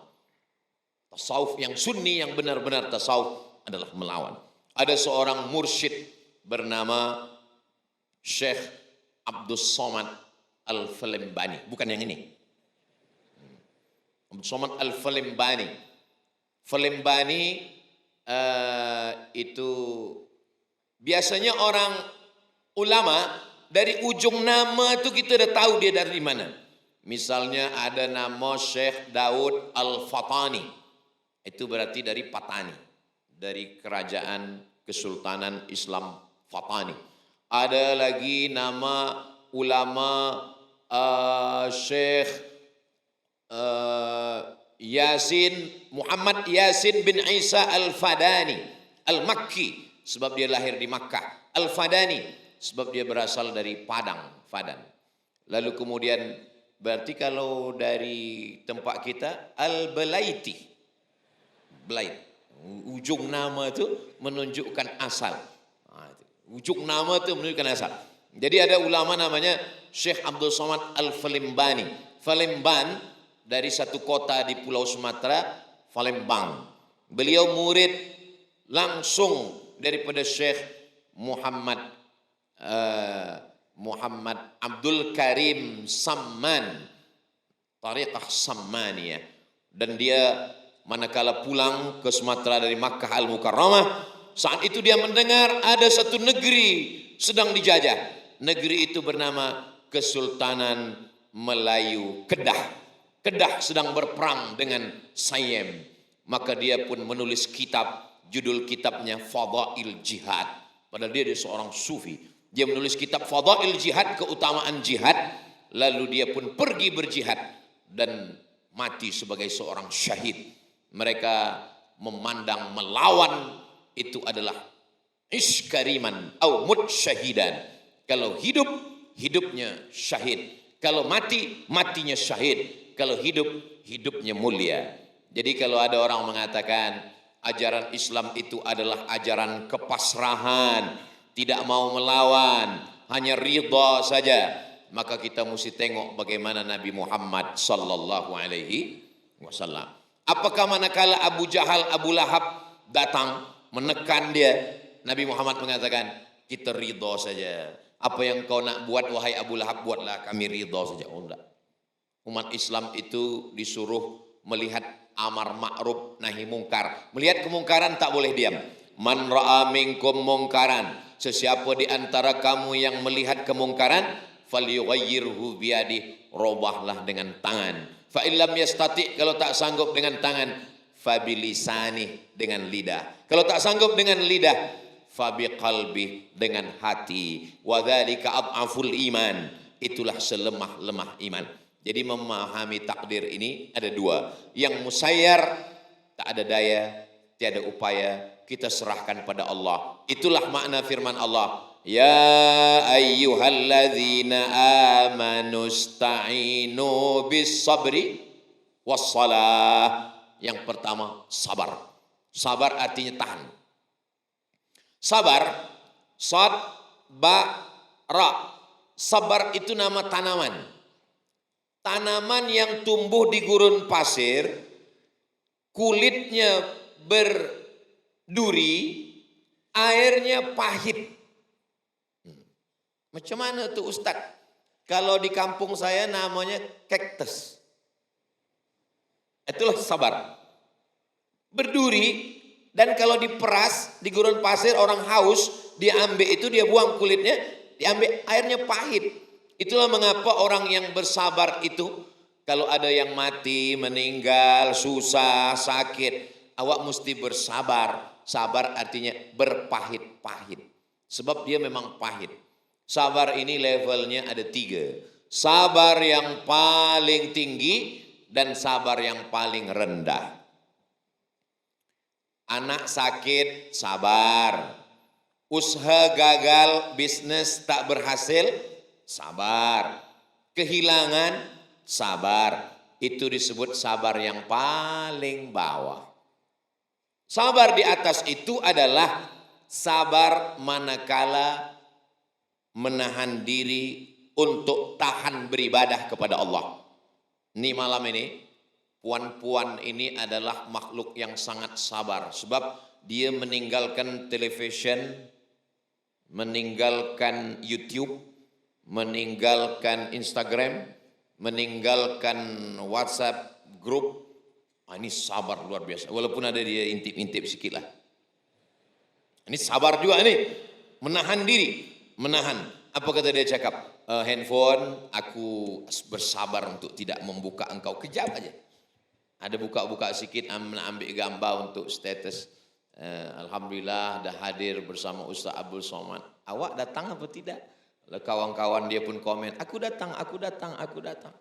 Tasawuf yang sunni, yang benar-benar tasawuf adalah melawan. Ada seorang mursyid bernama Syekh Abdus Somad Al-Falembani. Bukan yang ini. Abdus Somad Al-Falembani. Falembani itu biasanya orang ulama dari ujung nama itu kita dah tahu dia dari mana. Misalnya ada nama Syekh Daud Al-Fatani. Itu berarti dari Patani, dari kerajaan Kesultanan Islam Fatani. Ada lagi nama ulama Syekh Muhammad Yasin bin Isa Al-Fadani Al-Makki, sebab dia lahir di Makkah. Al-Fadani, sebab dia berasal dari Padang, Fadan. Lalu kemudian berarti kalau dari tempat kita Al-Balaiti, Belait. Ujung nama itu menunjukkan asal. Ujung nama itu menunjukkan asal. Jadi ada ulama namanya Syekh Abdul Somad Al-Falembani. Falemban dari satu kota di Pulau Sumatera, Palembang. Beliau murid langsung daripada Syekh Muhammad Abdul Karim Samman, Tariqah Sammaniyah. Dan dia manakala pulang ke Sumatera dari Makkah Al-Mukarramah, saat itu dia mendengar ada satu negeri sedang dijajah. Negeri itu bernama Kesultanan Melayu Kedah. Kedah sedang berperang dengan Siam. Maka dia pun menulis kitab, judul kitabnya Fadail Jihad. Padahal dia seorang sufi. Dia menulis kitab Fadail Jihad, keutamaan jihad. Lalu dia pun pergi berjihad dan mati sebagai seorang syahid. Mereka memandang melawan itu adalah iskariman atau mutsyahidan. Kalau hidup, hidupnya syahid. Kalau mati, matinya syahid. Kalau hidup, hidupnya mulia. Jadi kalau ada orang mengatakan ajaran Islam itu adalah ajaran kepasrahan, tidak mau melawan, hanya ridha saja, maka kita mesti tengok bagaimana Nabi Muhammad sallallahu alaihi wasallam. Apakah manakala Abu Jahal, Abu Lahab datang menekan dia, Nabi Muhammad mengatakan, kita ridha saja. Apa yang kau nak buat wahai Abu Lahab, buatlah, kami ridha saja. Oh enggak. Umat Islam itu disuruh melihat amar ma'ruf nahi mungkar. Melihat kemungkaran tak boleh diam. Man ra'a minkum mungkaran, sesiapa di antara kamu yang melihat kemungkaran, falyughayyirhu biyadihi, robahlah dengan tangan. Fa illam yastati, kalau tak sanggup dengan tangan, fabilisani, dengan lidah. Kalau tak sanggup dengan lidah, fabiqalbi, dengan hati. Wa dzalika adhaful iman, itulah selemah-lemah iman. Jadi memahami takdir ini ada dua. Yang musayyar, tak ada daya, tiada upaya, kita serahkan pada Allah. Itulah makna firman Allah. Ya ayyuhalladzina amanu sta'inu bis sabri wassalah. Yang pertama, sabar. Sabar artinya tahan. Sabar, sad, ba, ra. Sabar itu nama tanaman. Tanaman yang tumbuh di gurun pasir, kulitnya berduri, airnya pahit. Macam mana tuh Ustaz? Kalau di kampung saya namanya kaktus. Itulah sabar. Berduri, dan kalau diperas di gurun pasir, orang haus, dia ambil itu, dia buang kulitnya, diambil airnya pahit. Itulah mengapa orang yang bersabar itu, kalau ada yang mati, meninggal, susah, sakit, awak mesti bersabar. Sabar artinya berpahit-pahit. Sebab dia memang pahit. Sabar ini levelnya ada 3. Sabar yang paling tinggi dan sabar yang paling rendah. Anak sakit, sabar. Usaha gagal, bisnis tak berhasil, sabar. Kehilangan, sabar. Itu disebut sabar yang paling bawah. Sabar di atas itu adalah sabar manakala menahan diri untuk tahan beribadah kepada Allah. Ini malam ini, puan-puan ini adalah makhluk yang sangat sabar. Sebab dia meninggalkan television, meninggalkan YouTube, meninggalkan Instagram, meninggalkan WhatsApp grup. Ini sabar luar biasa. Walaupun ada dia intip-intip sikit lah. Ini sabar juga nih. Menahan diri. Menahan. Apa kata dia cakap? Handphone, aku bersabar untuk tidak membuka engkau. Kejap aja. Ada buka-buka sikit, ambil gambar untuk status. Alhamdulillah dah hadir bersama Ustaz Abdul Somad. Awak datang apa tidak? Kawan-kawan dia pun komen, aku datang, aku datang, aku datang.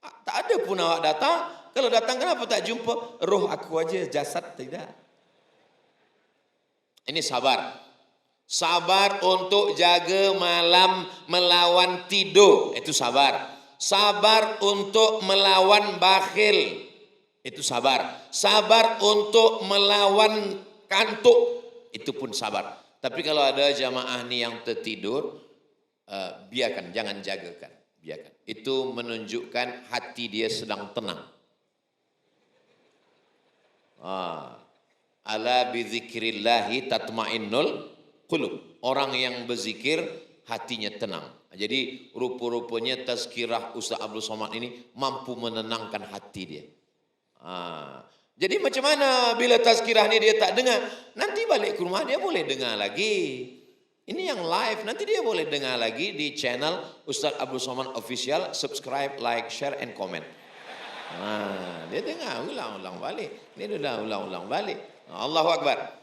Tak ada pun awak datang. Kalau datang kenapa tak jumpa? Roh aku aja, jasad tidak. Ini sabar. Sabar untuk jaga malam melawan tidur. Itu sabar. Sabar untuk melawan bakhil. Itu sabar. Sabar untuk melawan kantuk. Itu pun sabar. Tapi kalau ada jamaah ni yang tertidur, biarkan, jangan jagakan. Biarkan. Itu menunjukkan hati dia sedang tenang. Ala bizikrillahi tatmainnul qulub. Orang yang berzikir hatinya tenang. Jadi rupa-rupanya tazkirah Ustaz Abdul Somad ini mampu menenangkan hati dia. Jadi macam mana bila tazkirah ni dia tak dengar, nanti balik ke rumah dia boleh dengar lagi. Ini yang live, nanti dia boleh dengar lagi di channel Ustaz Abdul Somad Official. Subscribe, like, share, and comment. Dia dengar ulang-ulang balik. Dia dah ulang-ulang balik. Allahu Akbar.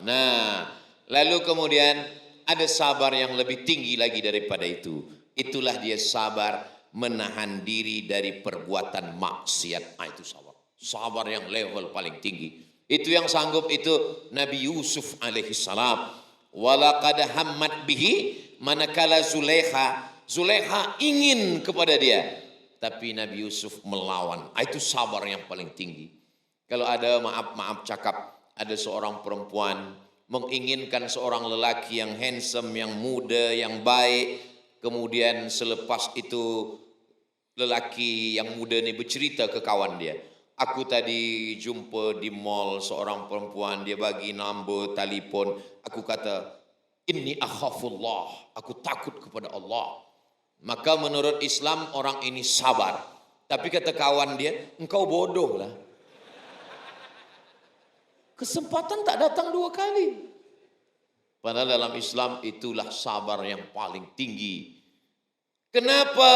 Nah, lalu kemudian ada sabar yang lebih tinggi lagi daripada itu. Itulah dia sabar menahan diri dari perbuatan maksiat. Itu sabar. Sabar yang level paling tinggi. Itu yang sanggup itu Nabi Yusuf alaihi salam. Walaqad hammat bihi manakala Zulaikha ingin kepada dia, tapi Nabi Yusuf melawan. Itu sabar yang paling tinggi. Kalau ada maaf cakap, ada seorang perempuan menginginkan seorang lelaki yang handsome, yang muda, yang baik, kemudian selepas itu lelaki yang muda ini bercerita ke kawan dia, aku tadi jumpa di mall seorang perempuan, dia bagi nombor telefon. Aku kata, inni akhafullah, aku takut kepada Allah. Maka menurut Islam orang ini sabar. Tapi kata kawan dia, engkau bodoh lah. Kesempatan tak datang dua kali. Padahal dalam Islam itulah sabar yang paling tinggi. Kenapa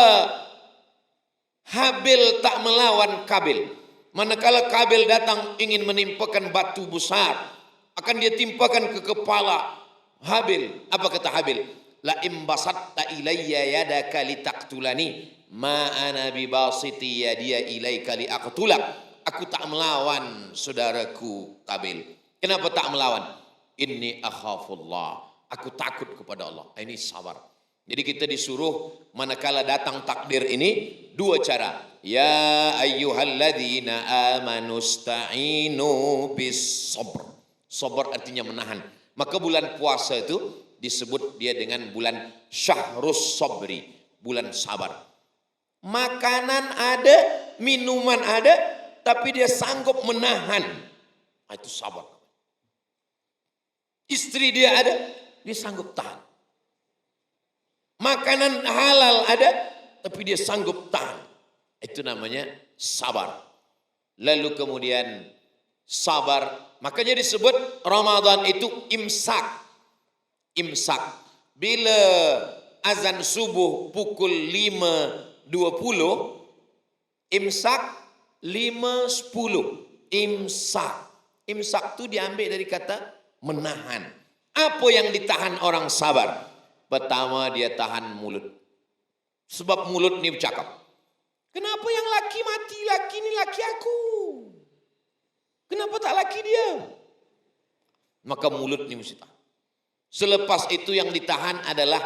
Habil tak melawan Kabil? Manakala Kabil datang ingin menimpakan batu besar, akan dia timpakan ke kepala Habil. Apa kata Habil? La imbasatta ilayya yadaka litaqtulani ma ana bibasiti yadiya ilaika liaqtulak. Aku tak melawan saudaraku Kabil. Kenapa tak melawan? Inni akhafullah. Aku takut kepada Allah. Ini sabar. Jadi kita disuruh manakala datang takdir ini dua cara. Ya ayyuhalladzina amanu sta'inu bis sabr. Sabar artinya menahan. Maka bulan puasa itu disebut dia dengan bulan syahrus sabri, bulan sabar. Makanan ada, minuman ada, tapi dia sanggup menahan. Itu sabar. Istri dia ada, dia sanggup tahan. Makanan halal ada, tapi dia sanggup tahan. Itu namanya sabar. Lalu kemudian sabar, makanya disebut Ramadan itu imsak. Imsak. Bila azan subuh pukul 5.20, imsak 5.10. Imsak. Imsak itu diambil dari kata menahan. Apa yang ditahan orang sabar? Pertama dia tahan mulut. Sebab mulut ini bercakap. Kenapa yang laki mati? Laki ini laki aku. Kenapa tak laki dia? Maka mulut ini mesti tahan. Selepas itu yang ditahan adalah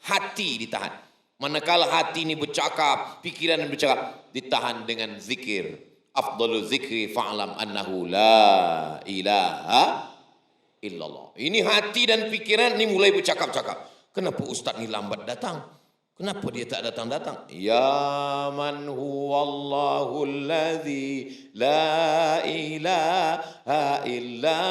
hati ditahan. Manakala hati ini bercakap, pikiran ini bercakap, ditahan dengan zikir. Afdalu zikri fa'lam annahu la ilaha illallah. Ini hati dan pikiran ini mulai bercakap-cakap. Kenapa Ustaz ni lambat datang? Kenapa dia tak datang-datang? Ya man huwallahu alladhi la ilaha illa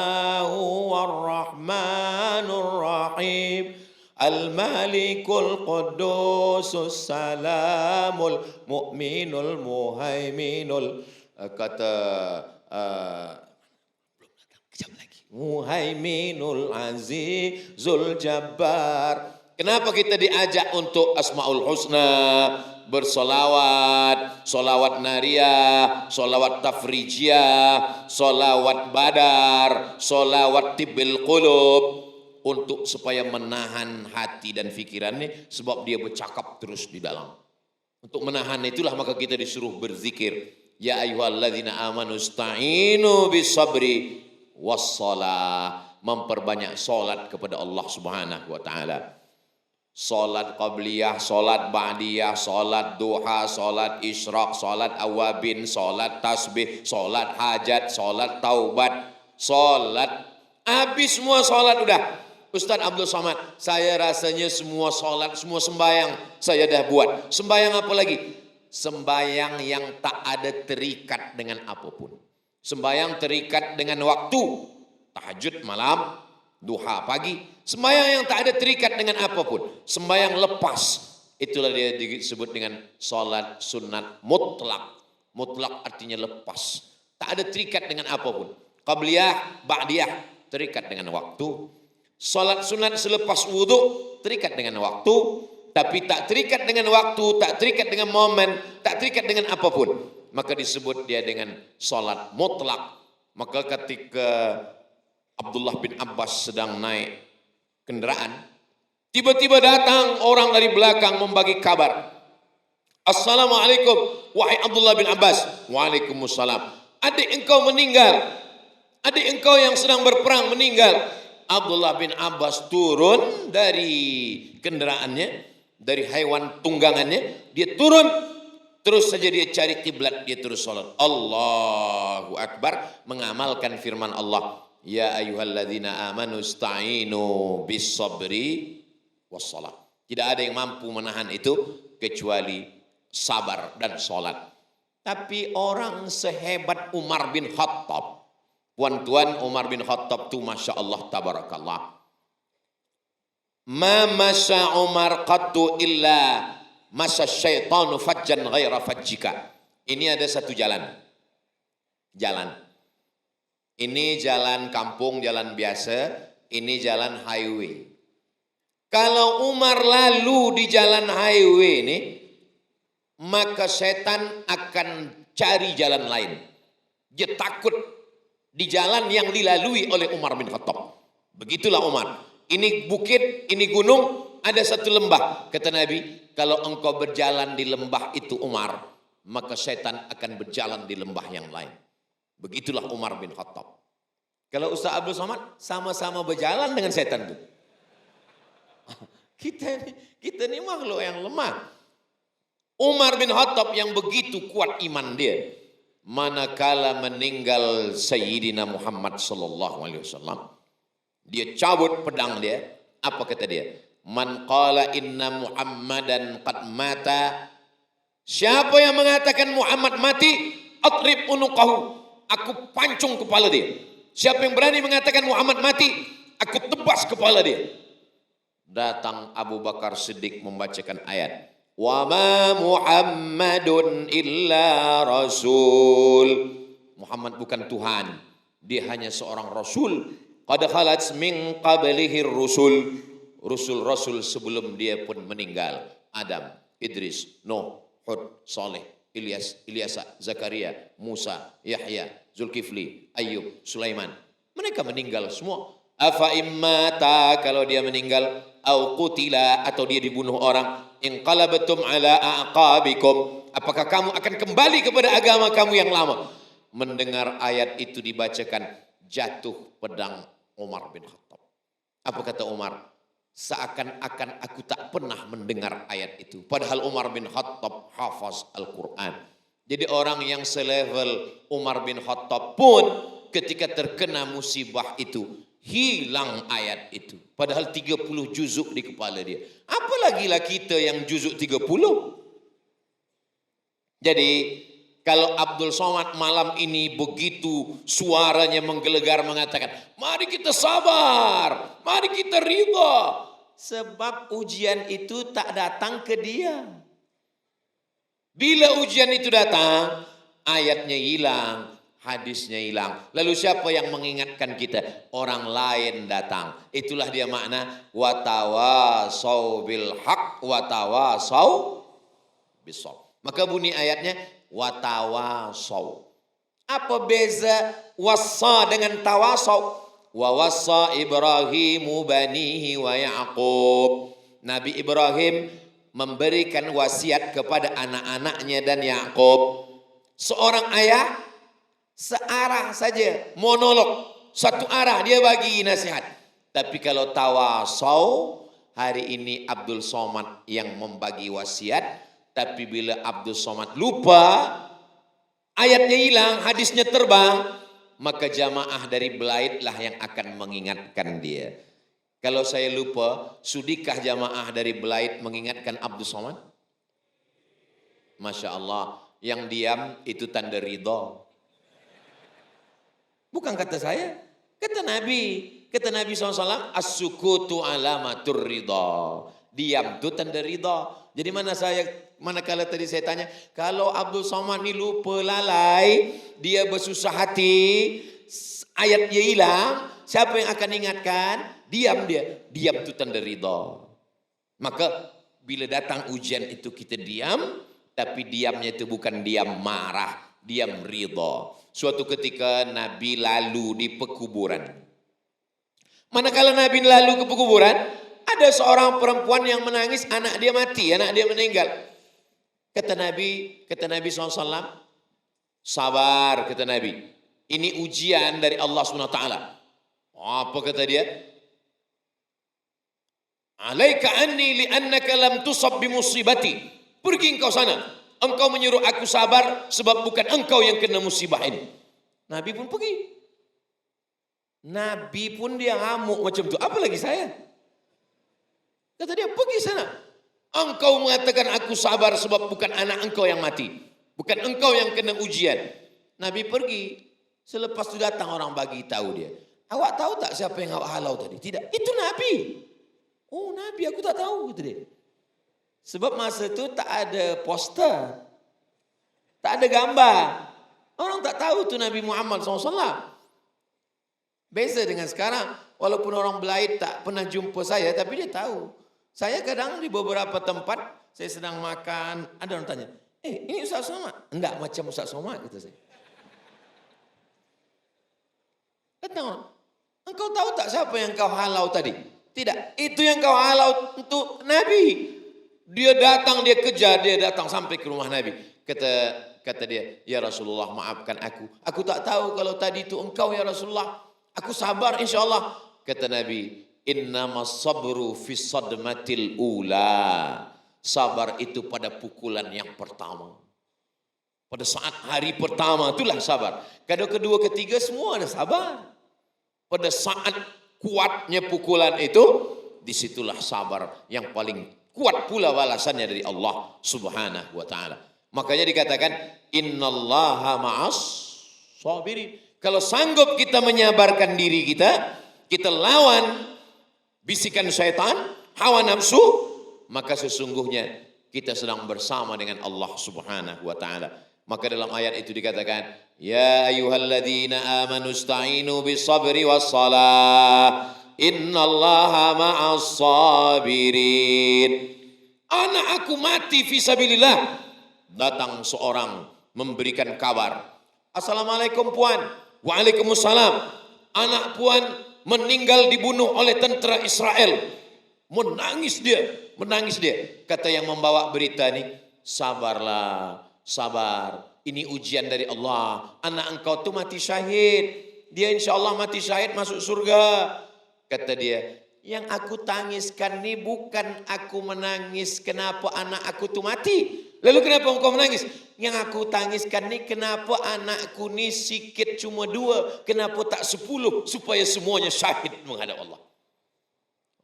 huwar rahmanur rahim. Al-malikul qudusus salamul mu'minul muhaiminul. Kata belum datang, kejap lagi. Muhaiminul azizul jabbar. Kenapa kita diajak untuk Asmaul Husna, bersolawat, solawat nariyah, solawat tafrijiyah, solawat badar, solawat tibbil qulub, untuk supaya menahan hati dan fikiran ini, sebab dia bercakap terus di dalam. Untuk menahan itulah maka kita disuruh berzikir. Ya ayyuhalladzina amanu sta'inu bis sabri was shalah, memperbanyak salat kepada Allah Subhanahu wa taala. Salat qabliyah, salat ba'diyah, salat duha, salat isyraq, salat awabin, salat tasbih, salat hajat, salat taubat, salat. Habis semua salat udah. Ustaz Abdul Somad, saya rasanya semua salat, semua sembahyang saya dah buat. Sembahyang apa lagi? Sembahyang yang tak ada terikat dengan apapun. Sembahyang terikat dengan waktu, tahajud malam, duha pagi. Sembahyang yang tak ada terikat dengan apapun, sembahyang lepas, itulah dia disebut dengan salat sunat mutlak. Mutlak artinya lepas, tak ada terikat dengan apapun. Qabliyah, ba'diyah, terikat dengan waktu. Salat sunat selepas wudhu, terikat dengan waktu. Tapi tak terikat dengan waktu, tak terikat dengan momen, tak terikat dengan apapun, maka disebut dia dengan salat mutlak. Maka ketika Abdullah bin Abbas sedang naik kendaraan, tiba-tiba datang orang dari belakang membagi kabar. Assalamualaikum, wahai Abdullah bin Abbas. Waalaikumsalam. Adik engkau meninggal. Adik engkau yang sedang berperang meninggal. Abdullah bin Abbas turun dari kendaraannya, dari hewan tunggangannya, dia turun. Terus saja dia cari kiblat, dia terus salat. Allahu Akbar, mengamalkan firman Allah. Ya ayyuhalladzina amanu ista'inu bis sabri wassalah. Tidak ada yang mampu menahan itu kecuali sabar dan salat. Tapi orang sehebat Umar bin Khattab, puan-tuan, Umar bin Khattab tu Masya Allah tabarakallah. Ma masya Umar qattu illa masa syaitanu fajjan ghaira fajjika. Ini ada satu jalan. Ini jalan kampung, jalan biasa. Ini jalan highway. Kalau Umar lalu di jalan highway ini, maka setan akan cari jalan lain. Dia takut di jalan yang dilalui oleh Umar bin Khattab. Begitulah Umar. Ini bukit, ini gunung, ada satu lembah. Kata Nabi, kalau engkau berjalan di lembah itu Umar, maka setan akan berjalan di lembah yang lain. Begitulah Umar bin Khattab. Kalau Ustaz Abdul Somad sama-sama berjalan dengan setan itu. Kita ni makhluk yang lemah. Umar bin Khattab yang begitu kuat iman dia, manakala meninggal Sayyidina Muhammad sallallahu alaihi wasallam, dia cabut pedang dia. Apa kata dia? Man qala inna Muhammadan qad mata. Siapa yang mengatakan Muhammad mati, atrib unuqahu, aku pancung kepala dia. Siapa yang berani mengatakan Muhammad mati, aku tebas kepala dia. Datang Abu Bakar Siddiq membacakan ayat, wa ma Muhammadun illa rasul. Muhammad bukan Tuhan, dia hanya seorang rasul. Qad khalat min qablihi rusul. Rasul-rasul sebelum dia pun meninggal. Adam, Idris, Nuh, Hud, Saleh, Ilyas, Zakaria, Musa, Yahya, Zulkifli, Ayyub, Sulaiman. Mereka meninggal semua. Afa immata, kalau dia meninggal, au qutila, atau dia dibunuh orang, inqalabatum ala aqabikum, apakah kamu akan kembali kepada agama kamu yang lama? Mendengar ayat itu dibacakan, jatuh pedang Umar bin Khattab. Apa kata Umar? Seakan-akan aku tak pernah mendengar ayat itu. Padahal Umar bin Khattab hafaz Al-Quran. Jadi orang yang selevel Umar bin Khattab pun ketika terkena musibah itu, hilang ayat itu. Padahal 30 juzuk di kepala dia. Apalagilah kita yang juzuk 30. Jadi kalau Abdul Somad malam ini begitu suaranya menggelegar mengatakan, mari kita sabar, mari kita ridha. Sebab ujian itu tak datang ke dia. Bila ujian itu datang, ayatnya hilang, hadisnya hilang. Lalu siapa yang mengingatkan kita? Orang lain datang. Itulah dia makna watawasau bil haq watawasau bisawab. Maka bunyi ayatnya watawasau. Apa beza wasa dengan tawasau? Wa wassa Ibrahimu banihi wa Ya'qub. Nabi Ibrahim memberikan wasiat kepada anak-anaknya dan Ya'qub. Seorang ayah searah saja, monolog, satu arah dia bagi nasihat. Tapi kalau tawasau, hari ini Abdul Somad yang membagi wasiat. Tapi bila Abdul Somad lupa, ayatnya hilang, hadisnya terbang, maka jamaah dari Belaid lah yang akan mengingatkan dia. Kalau saya lupa, sudikah jamaah dari Belaid mengingatkan Abdul Somad? Masya Allah, yang diam itu tanda ridha. Bukan kata saya, kata Nabi. Kata Nabi SAW, as-sukutu alamatur ridha. Diam itu tanda ridha. Jadi manakala tadi saya tanya, kalau Abdul Somad ni lupa lalai, dia bersusah hati, ayat dia hilang, siapa yang akan ingatkan? Diam dia. Diam itu tanda ridha. Maka bila datang ujian itu kita diam, tapi diamnya itu bukan diam marah, diam ridha. Suatu ketika Nabi lalu di pekuburan. Manakala Nabi lalu ke pekuburan, ada seorang perempuan yang menangis, anak dia mati, anak dia meninggal. Kata Nabi SAW, sabar, kata Nabi. Ini ujian dari Allah SWT. Apa kata dia? Alaika anni li'annaka lam tusab bimusibati. Pergi engkau sana. Engkau menyuruh aku sabar sebab bukan engkau yang kena musibah ini. Nabi pun pergi. Nabi pun dia ngamuk macam tu. Apalagi saya? Kata dia, pergi sana. Engkau mengatakan aku sabar sebab bukan anak engkau yang mati. Bukan engkau yang kena ujian. Nabi pergi. Selepas itu datang orang bagi tahu dia. Awak tahu tak siapa yang awak halau tadi? Tidak. Itu Nabi. Oh Nabi, aku tak tahu, kata dia. Sebab masa itu tak ada poster. Tak ada gambar. Orang tak tahu tu Nabi Muhammad SAW. Beza dengan sekarang. Walaupun orang Belait tak pernah jumpa saya, tapi dia tahu. Saya kadang di beberapa tempat, saya sedang makan, ada orang tanya, ini Ustaz Somad? Enggak macam Ustaz Somad, kata saya. Kata orang, engkau tahu tak siapa yang kau halau tadi? Tidak, itu yang kau halau untuk Nabi. Dia datang, dia kejar, dia datang sampai ke rumah Nabi. Kata dia, ya Rasulullah maafkan aku. Aku tak tahu kalau tadi itu engkau ya Rasulullah. Aku sabar insyaAllah. Kata Nabi, innamas sabru fis sadmatil ula. Sabar itu pada pukulan yang pertama. Pada saat hari pertama itulah sabar. Kadang kedua, ketiga semua ada sabar. Pada saat kuatnya pukulan itu, disitulah sabar yang paling kuat pula balasannya dari Allah Subhanahu wa taala. Makanya dikatakan innallaha ma'as sabirin. Kalau sanggup kita menyabarkan diri kita, kita lawan bisikan syaitan, hawa nafsu, maka sesungguhnya kita sedang bersama dengan Allah Subhanahu wa taala. Maka dalam ayat itu dikatakan, ya ayyuhalladzina amanu ista'inu bis-sabri was-salah. Innallaha ma'as sabirin. Anak aku mati fisabilillah. Datang seorang memberikan kabar. Assalamualaikum puan. Waalaikumsalam. Anak puan meninggal dibunuh oleh tentera Israel. Menangis dia. Kata yang membawa berita ini, sabarlah, sabar. Ini ujian dari Allah. Anak engkau tu mati syahid. Dia insya Allah mati syahid masuk surga. Kata dia, yang aku tangiskan ni bukan aku menangis kenapa anak aku tu mati. Lalu kenapa engkau menangis? Yang aku tangiskan ni kenapa anakku ni sikit cuma 2, kenapa tak 10 supaya semuanya syahid menghadap Allah.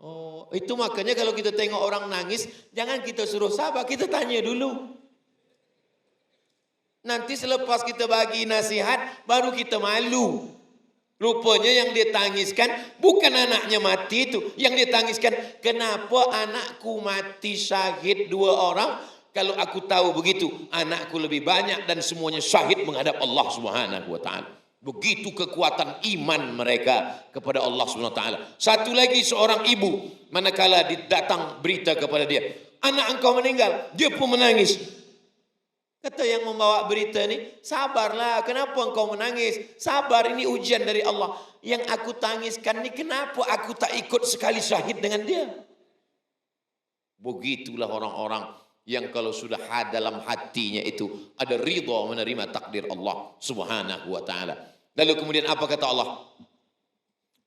Oh, itu makanya kalau kita tengok orang nangis, jangan kita suruh sabar, kita tanya dulu. Nanti selepas kita bagi nasihat, baru kita malu. Rupanya yang dia tangiskan bukan anaknya mati itu. Yang dia tangiskan, kenapa anakku mati syahid 2 orang? Kalau aku tahu begitu, anakku lebih banyak dan semuanya syahid menghadap Allah Subhanahu wa taala. Begitu kekuatan iman mereka kepada Allah Subhanahu wa taala. Satu lagi seorang ibu, manakala datang berita kepada dia, anak engkau meninggal, dia pun menangis. Kata yang membawa berita ni, sabarlah, kenapa engkau menangis? Sabar, ini ujian dari Allah. Yang aku tangiskan ni, kenapa aku tak ikut sekali syahid dengan dia? Begitulah orang-orang yang kalau sudah dalam hatinya itu ada ridha menerima takdir Allah Subhanahu wa taala. Lalu kemudian apa kata Allah?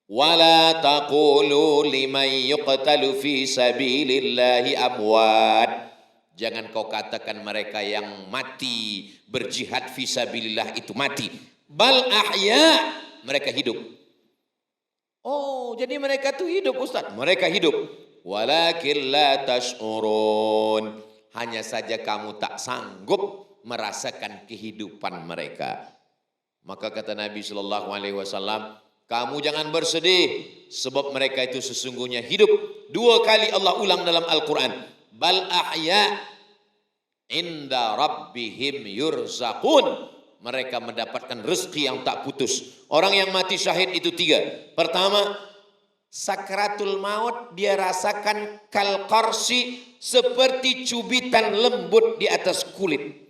Wala taqulu liman yuqtalu fi sabilillahi amwat. Jangan kau katakan mereka yang mati berjihad fisabilillah itu mati. Bal ahya, mereka hidup. Oh, jadi mereka tu hidup Ustaz. Mereka hidup. Walakin la tash'urun. Hanya saja kamu tak sanggup merasakan kehidupan mereka. Maka kata Nabi sallallahu alaihi wasallam, kamu jangan bersedih sebab mereka itu sesungguhnya hidup. 2 kali Allah ulang dalam Al-Quran. Bal ahya inda rabbihim yurzaqun. Mereka mendapatkan rezeki yang tak putus. Orang yang mati syahid itu 3. Pertama, sakratul maut dia rasakan kal qarsi, seperti cubitan lembut di atas kulit.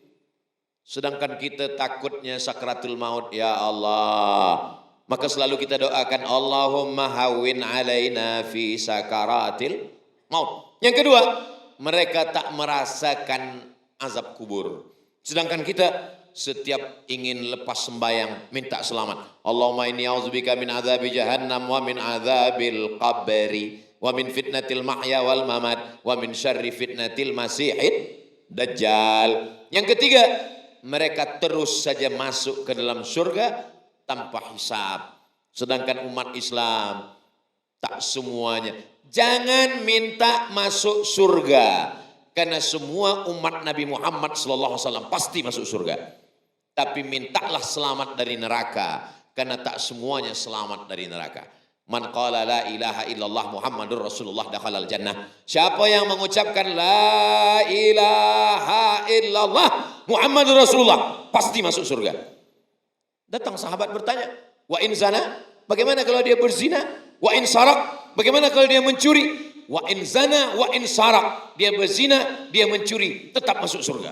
Sedangkan kita takutnya sakratul maut, ya Allah. Maka selalu kita doakan, Allahumma hawwin alaina fi sakaratil maut. Yang kedua, mereka tak merasakan azab kubur. Sedangkan kita setiap ingin lepas sembahyang minta selamat. Allahumma inni a'udzubika min azabi jahannam wa min azabil qabri wa min fitnatil mahya wal mamat wa min syarri fitnatil masihid dajjal. Yang ketiga, mereka terus saja masuk ke dalam surga tanpa hisab. Sedangkan umat Islam tak semuanya. Jangan minta masuk surga, karena semua umat Nabi Muhammad SAW pasti masuk surga. Tapi mintalah selamat dari neraka, karena tak semuanya selamat dari neraka. Man qala la ilaha illallah Muhammadur Rasulullah dakhalal jannah. Siapa yang mengucapkan la ilaha illallah Muhammadur Rasulullah pasti masuk surga. Datang sahabat bertanya, wa in zana, bagaimana kalau dia berzina? Wa in sarak, bagaimana kalau dia mencuri? Wa in zana wa in sarak, dia berzina, dia mencuri, tetap masuk surga.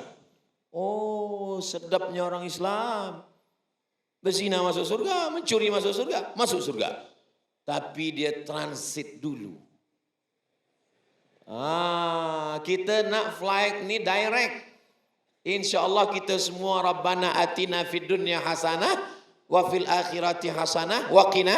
Oh, sedapnya orang Islam. Berzina masuk surga, mencuri masuk surga, masuk surga. Tapi dia transit dulu. Kita nak flight ni direct. Insya Allah kita semua Rabbana atina fid dunya hasanah wa fil akhirati hasanah wa qina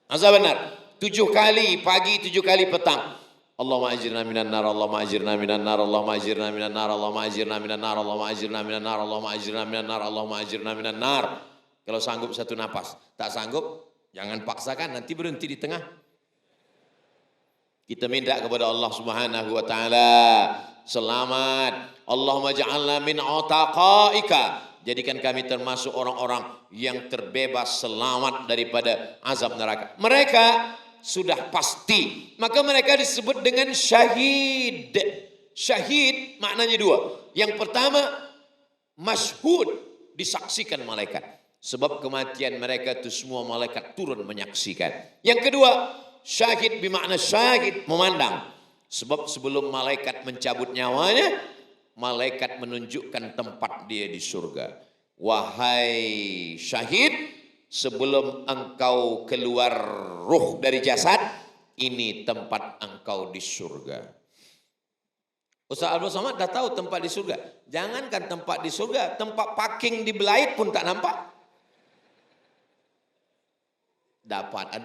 azabannar. 7 kali pagi, 7 kali petang. Allahumma ajirna minan nar, Allahumma ajirna minan nar, Allahumma ajirna minan nar, Allahumma ajirna minan nar, Allahumma ajirna minan nar, Allahumma ajirna minan nar, Allahumma ajirna minan nar. Kalau sanggup 1 napas, tak sanggup jangan paksakan, nanti berhenti di tengah. Kita minta kepada Allah Subhanahu wa taala selamat. Allahumma ja'alna min utaqaika. Jadikan kami termasuk orang-orang yang terbebas selamat daripada azab neraka. Mereka sudah pasti, maka mereka disebut dengan syahid. Syahid maknanya 2. Yang pertama, masyhud, disaksikan malaikat. Sebab kematian mereka itu semua malaikat turun menyaksikan. Yang kedua, syahid bermakna syahid, memandang. Sebab sebelum malaikat mencabut nyawanya, malaikat menunjukkan tempat dia di surga. Wahai syahid, sebelum engkau keluar ruh dari jasad, ini tempat engkau di surga. Ustaz Abdul Somad dah tahu tempat di surga. Jangankan tempat di surga, tempat parking di Belait pun tak nampak. Dapat.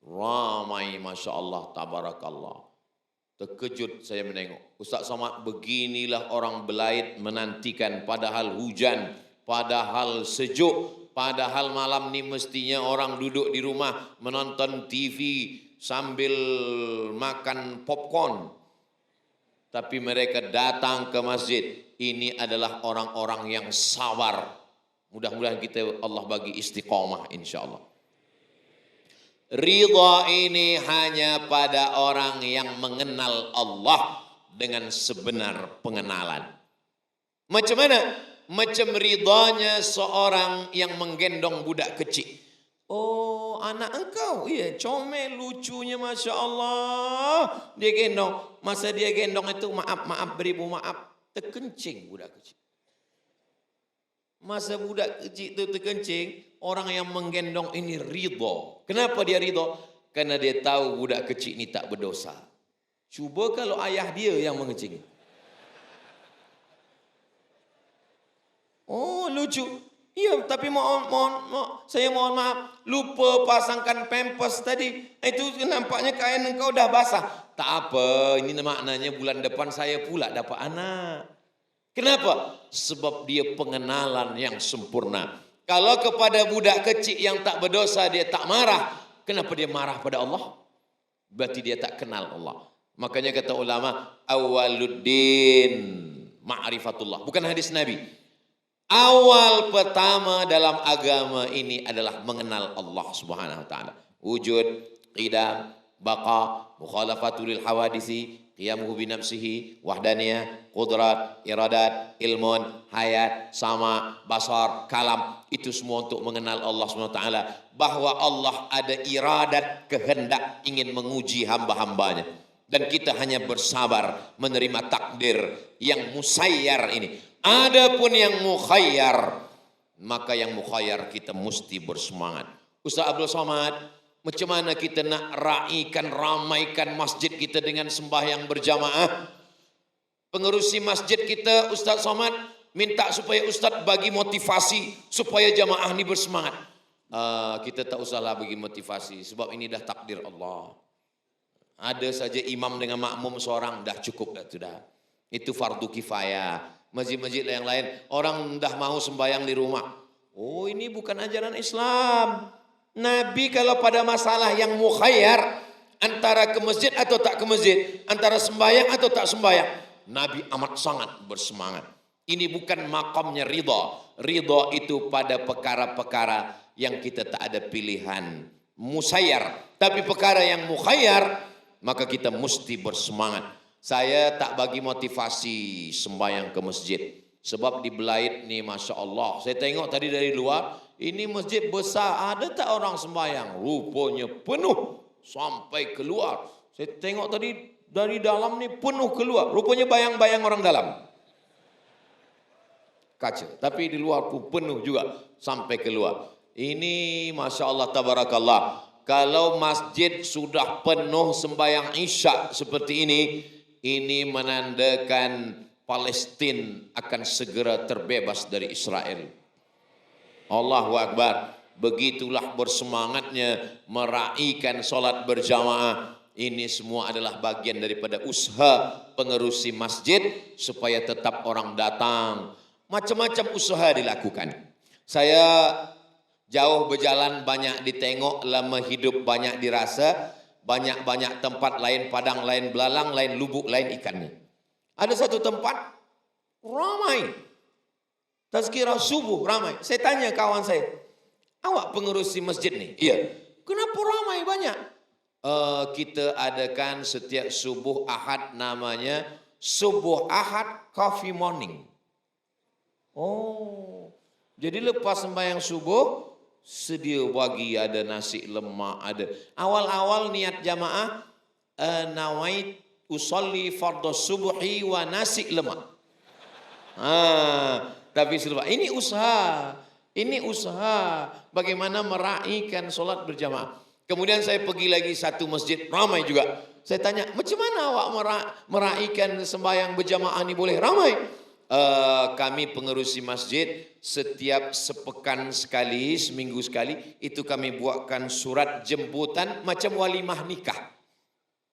Ramai, Masya Allah, tabarakallah. Terkejut saya menengok. Ustaz Somad, beginilah orang Belait menantikan, padahal hujan, padahal sejuk, padahal malam ni mestinya orang duduk di rumah menonton TV sambil makan popcorn. Tapi mereka datang ke masjid. Ini adalah orang-orang yang sabar. Mudah-mudahan kita Allah bagi istiqamah insya-Allah. Ridha ini hanya pada orang yang mengenal Allah dengan sebenar pengenalan. Macam mana? Macam ridhanya seorang yang menggendong budak kecil. Oh, anak engkau, iya, comel, lucunya, Masya Allah. Dia gendong, masa dia gendong itu maaf, beribu maaf, terkencing budak kecil. Masa budak kecil itu terkencing, orang yang menggendong ini ridho. Kenapa dia ridho? Karena dia tahu budak kecil ini tak berdosa. Cuba kalau ayah dia yang mengencing. Oh, lucu. Iya, tapi saya mohon maaf, lupa pasangkan pampers tadi. Itu nampaknya kain engkau dah basah. Tak apa, ini maknanya bulan depan saya pula dapat anak. Kenapa? Sebab dia pengenalan yang sempurna. Kalau kepada budak kecil yang tak berdosa dia tak marah, kenapa dia marah pada Allah? Berarti dia tak kenal Allah. Makanya kata ulama, awaluddin ma'rifatullah. Bukan hadis Nabi. Awal pertama dalam agama ini adalah mengenal Allah Subhanahu wa taala. Wujud, qidam, baqa, mukhalafatul lil hawadisi, qiyamuhu bi nafsihi, wahdaniyah, qudrat, iradat, ilmun, hayat, sama, basar, kalam. Itu semua untuk mengenal Allah Subhanahu wa taala, bahwa Allah ada iradat, kehendak ingin menguji hamba-hambanya. Dan kita hanya bersabar menerima takdir yang musayyar ini. Adapun yang mukhayyar, maka yang mukhayyar kita mesti bersemangat. Ustaz Abdul Somad, macam mana kita nak ramaikan masjid kita dengan sembahyang berjamaah? Pengerusi masjid kita, Ustaz Somad, minta supaya Ustaz bagi motivasi supaya jamaah ni bersemangat. Kita tak usahlah bagi motivasi, sebab ini dah takdir Allah. Ada saja imam dengan makmum seorang, dah cukup dah tu dah. Itu fardu kifayah. Masjid-masjid yang lain, orang dah mau sembahyang di rumah. Oh, ini bukan ajaran Islam. Nabi kalau pada masalah yang mukhayyar, antara ke masjid atau tak ke masjid, antara sembahyang atau tak sembahyang, Nabi amat sangat bersemangat. Ini bukan makamnya ridha. Ridha itu pada perkara-perkara yang kita tak ada pilihan. Musayyar. Tapi perkara yang mukhayyar, maka kita mesti bersemangat. Saya tak bagi motivasi sembahyang ke masjid. Sebab di Belait ni Masya Allah. Saya tengok tadi dari luar, ini masjid besar. Ada tak orang sembahyang? Rupanya penuh sampai keluar. Saya tengok tadi dari dalam ni penuh keluar. Rupanya bayang-bayang orang dalam. Kaca. Tapi di luar pun penuh juga sampai keluar. Ini Masya Allah tabarakallah. Kalau masjid sudah penuh sembahyang isyak seperti ini menandakan Palestin akan segera terbebas dari Israel. Allahu Akbar. Begitulah bersemangatnya meraihkan solat berjamaah. Ini semua adalah bagian daripada usaha pengerusi masjid supaya tetap orang datang. Macam-macam usaha dilakukan. Saya jauh berjalan, banyak ditengok, lama hidup banyak dirasa. Banyak-banyak tempat, lain padang, lain belalang, lain lubuk, lain ikannya. Ada satu tempat ramai. Tazkirah subuh ramai. Saya tanya kawan saya, awak pengerusi masjid ni? Iya. Kenapa ramai banyak? Kita adakan setiap subuh Ahad, namanya Subuh Ahad Coffee Morning. Oh, jadi lepas sembahyang subuh, sedia bagi, ada nasi lemak, ada. Awal-awal niat jamaah, nawait usolli fardhu subuhi wa nasi lemak. Tapi setelah ini usaha. Bagaimana meraihkan solat berjamaah. Kemudian saya pergi lagi satu masjid, ramai juga. Saya tanya, macam mana awak meraihkan sembahyang berjamaah ni boleh ramai? Kami pengerusi masjid setiap sepekan sekali, seminggu sekali, itu kami buatkan surat jemputan macam walimah nikah.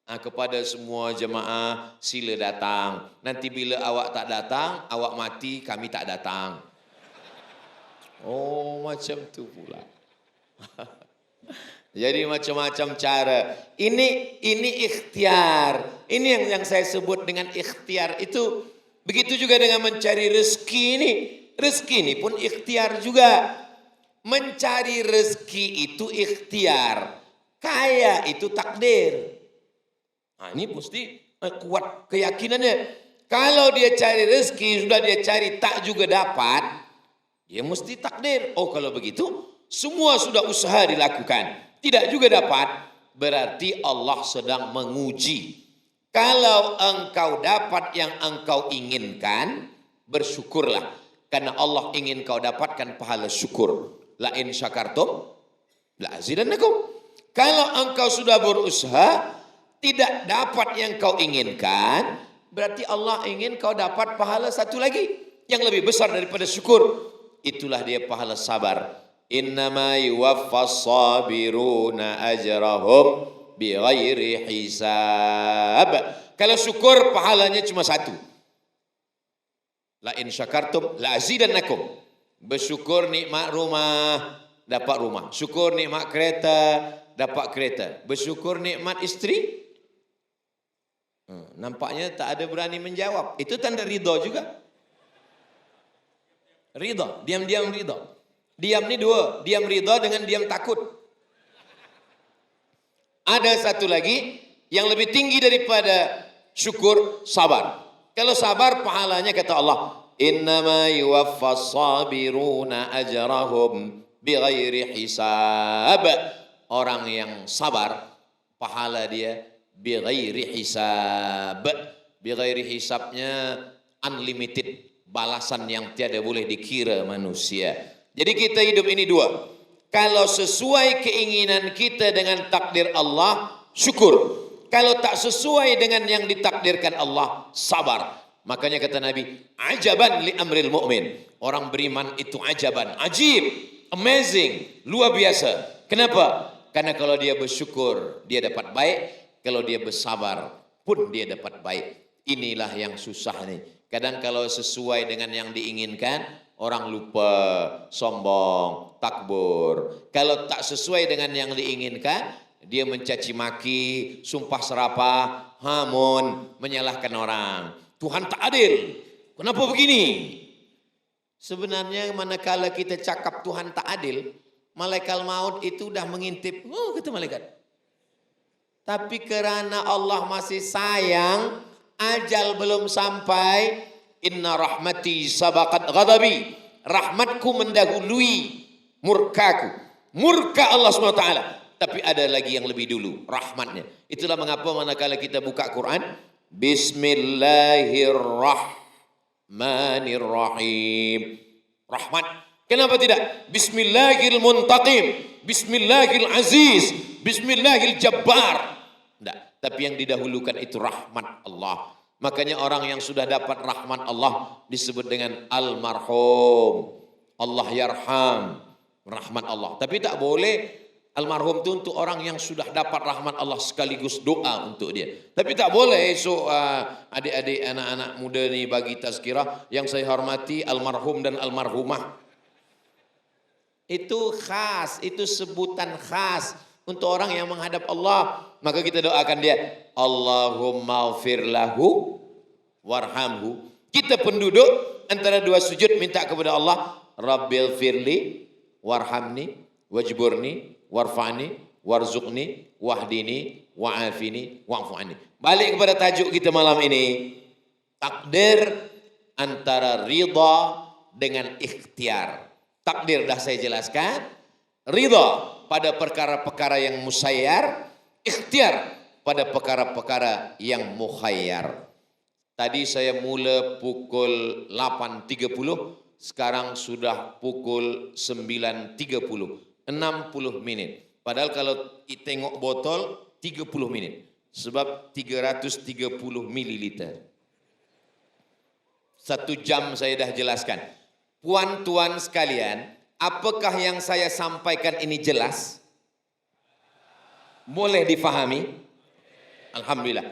Kepada semua jemaah, sila datang. Nanti bila awak tak datang, awak mati, kami tak datang. Oh, macam tu pula. Jadi macam-macam cara. Ini ikhtiar. Ini yang saya sebut dengan ikhtiar itu. Begitu juga dengan mencari rezeki ini. Rezeki ini pun ikhtiar juga. Mencari rezeki itu ikhtiar. Kaya itu takdir. Nah, ini mesti kuat keyakinannya. Kalau dia cari rezeki, sudah dia cari tak juga dapat, dia mesti takdir. Oh, kalau begitu, semua sudah usaha dilakukan. Tidak juga dapat, berarti Allah sedang menguji. Kalau engkau dapat yang engkau inginkan, bersyukurlah. Karena Allah ingin kau dapatkan pahala syukur. La in syakartum, la azidannakum. Kalau engkau sudah berusaha, tidak dapat yang kau inginkan, berarti Allah ingin kau dapat pahala satu lagi. Yang lebih besar daripada syukur. Itulah dia pahala sabar. Innama yuwaffas sabiruna ajrahum bighairi hisab. Kalau syukur pahalanya cuma satu. La in syakartum la azidannakum. Bersyukur nikmat rumah, dapat rumah. Syukur nikmat kereta, dapat kereta. Bersyukur nikmat isteri. Nampaknya tak ada berani menjawab. Itu tanda ridha juga. Ridha, diam-diam ridha. Diam ni dua, diam ridha dengan diam takut. Ada satu lagi yang lebih tinggi daripada syukur, sabar. Kalau sabar pahalanya kata Allah, innama yuwaffas sabiruna ajrahum bighairi hisab. Orang yang sabar pahala dia bighairi hisab. Bighairi hisabnya unlimited, balasan yang tiada boleh dikira manusia. Jadi kita hidup ini dua. Kalau sesuai keinginan kita dengan takdir Allah, syukur. Kalau tak sesuai dengan yang ditakdirkan Allah, sabar. Makanya kata Nabi, ajaban li amril mu'min. Orang beriman itu ajaban, ajib, amazing, luar biasa. Kenapa? Karena kalau dia bersyukur, dia dapat baik. Kalau dia bersabar pun dia dapat baik. Inilah yang susah nih. Kadang kalau sesuai dengan yang diinginkan, orang lupa, sombong, takbur. Kalau tak sesuai dengan yang diinginkan, dia mencaci maki, sumpah serapah, hamun, menyalahkan orang. Tuhan tak adil. Kenapa begini? Sebenarnya manakala kita cakap Tuhan tak adil, malaikat maut itu dah mengintip. Oh, kata malaikat. Tapi kerana Allah masih sayang, ajal belum sampai, inna rahmati sabaqat ghadabi. Rahmatku mendahului murkaku. Murka Allah SWT. Tapi ada lagi yang lebih dulu, rahmatnya. Itulah mengapa manakala kita buka Quran, Bismillahirrahmanirrahim. Rahmat. Kenapa tidak? Bismillahirmuntaqim. Bismillahiraziz. Bismillahirjabbar. Tidak. Tapi yang didahulukan itu rahmat Allah. Makanya orang yang sudah dapat rahmat Allah disebut dengan almarhum. Allah yarham. Rahmat Allah. Tapi tak boleh almarhum itu untuk orang yang sudah dapat rahmat Allah sekaligus doa untuk dia. Tapi tak boleh esok adik-adik anak-anak muda ni bagi tazkirah. Yang saya hormati almarhum dan almarhumah. Itu khas, itu sebutan khas untuk orang yang menghadap Allah. Maka kita doakan dia, Allahumma ghfir lahu warhamhu. Kita penduduk antara dua sujud minta kepada Allah, Rabbil firli warhamni wajburni warfa'ni warzuqni wahdini wa'afini wa'fu'ani. Balik kepada tajuk kita malam ini, takdir antara ridha dengan ikhtiar. Takdir dah saya jelaskan, ridha pada perkara-perkara yang musayyar, ikhtiar pada perkara-perkara yang mukhayyar. Tadi saya mula pukul 8.30, sekarang sudah pukul 9.30, 60 minit. Padahal kalau tengok botol 30 minit, sebab 330 mililiter. 1 jam saya dah jelaskan. Puan-tuan sekalian, apakah yang saya sampaikan ini jelas? Boleh difahami? Alhamdulillah.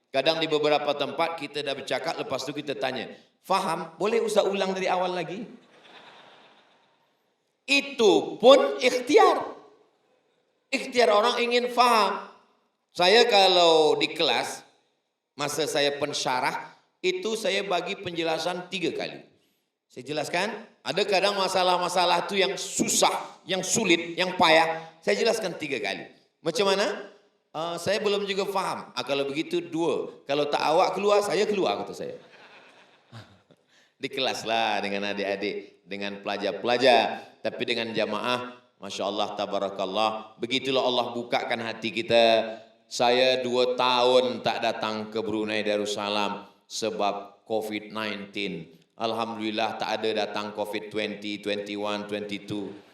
Kadang di beberapa tempat kita dah bercakap, lepas tu kita tanya, faham? Boleh usah ulang dari awal lagi? Itu pun ikhtiar. Ikhtiar orang ingin faham. Saya kalau di kelas, masa saya pensyarah, itu saya bagi penjelasan 3 kali. Saya jelaskan, ada kadang masalah-masalah itu yang susah, yang sulit, yang payah. Saya jelaskan 3 kali. Macam mana? Saya belum juga faham. Kalau begitu 2. Kalau tak awak keluar, saya keluar, kata saya. Di kelas lah dengan adik-adik, dengan pelajar-pelajar. Tapi dengan jamaah, Masya Allah, tabarakallah. Begitulah Allah bukakan hati kita. Saya 2 tahun tak datang ke Brunei Darussalam sebab COVID-19. Alhamdulillah tak ada datang COVID-20, 21, 22.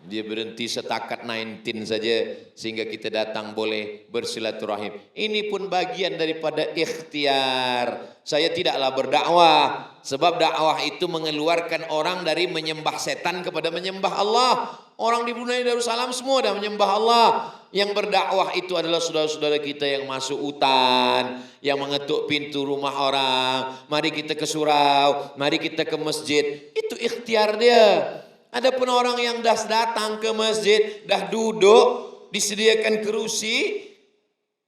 Dia berhenti setakat 19 saja sehingga kita datang boleh bersilaturahim. Ini pun bagian daripada ikhtiar. Saya tidaklah berdakwah sebab dakwah itu mengeluarkan orang dari menyembah setan kepada menyembah Allah. Orang di Brunei Darussalam semua dah menyembah Allah. Yang berdakwah itu adalah saudara-saudara kita yang masuk hutan, yang mengetuk pintu rumah orang. Mari kita ke surau, mari kita ke masjid. Itu ikhtiar dia. Adapun orang yang dah datang ke masjid, dah duduk, disediakan kerusi,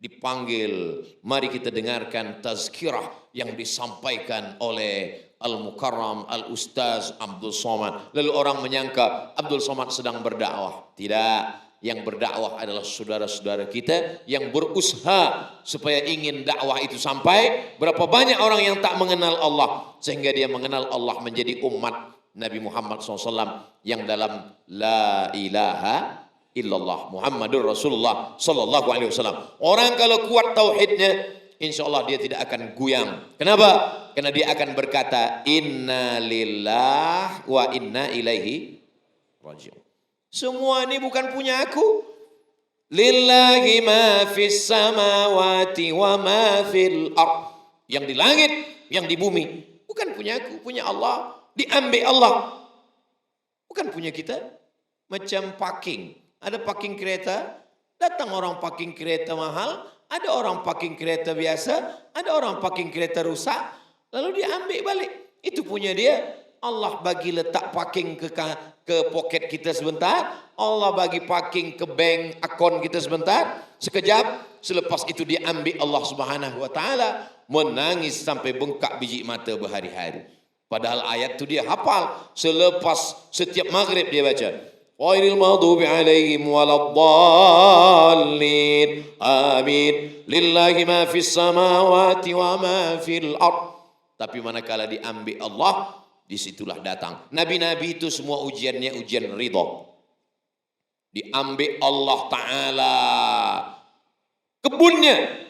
dipanggil. Mari kita dengarkan tazkirah yang disampaikan oleh Al-Mukarram Al-Ustaz Abdul Somad. Lalu orang menyangka Abdul Somad sedang berdakwah. Tidak. Yang berdakwah adalah saudara-saudara kita yang berusaha supaya ingin dakwah itu sampai. Berapa banyak orang yang tak mengenal Allah sehingga dia mengenal Allah menjadi umat Nabi Muhammad SAW yang dalam la ilaha illallah Muhammadur Rasulullah sallallahu alaihi wasallam. Orang kalau kuat tauhidnya, insya Allah dia tidak akan goyang. Kenapa? Karena dia akan berkata inna lillah wa inna ilaihi raji'un. Semua ini bukan punya aku. Lillahi ma fis samawati wa ma fil ard. Yang di langit, yang di bumi. Bukan punya aku, punya Allah. Diambil Allah. Bukan punya kita. Macam parking. Ada parking kereta. Datang orang parking kereta mahal. Ada orang parking kereta biasa. Ada orang parking kereta rusak. Lalu dia ambil balik. Itu punya dia. Allah bagi letak parking ke poket kita sebentar. Allah bagi parking ke bank akun kita sebentar. Sekejap. Selepas itu dia ambil Allah Subhanahu wa taala. Menangis sampai bengkak biji mata berhari-hari. Padahal ayat itu dia hafal. Selepas setiap maghrib dia baca. Ghairil maghdubi alaihim waladdallin. Amin. Lillahi ma fis samawati wa ma fil ard. Tapi manakala diambil Allah, disitulah datang. Nabi-nabi itu semua ujiannya ujian ridha. Diambil Allah Ta'ala. Kebunnya.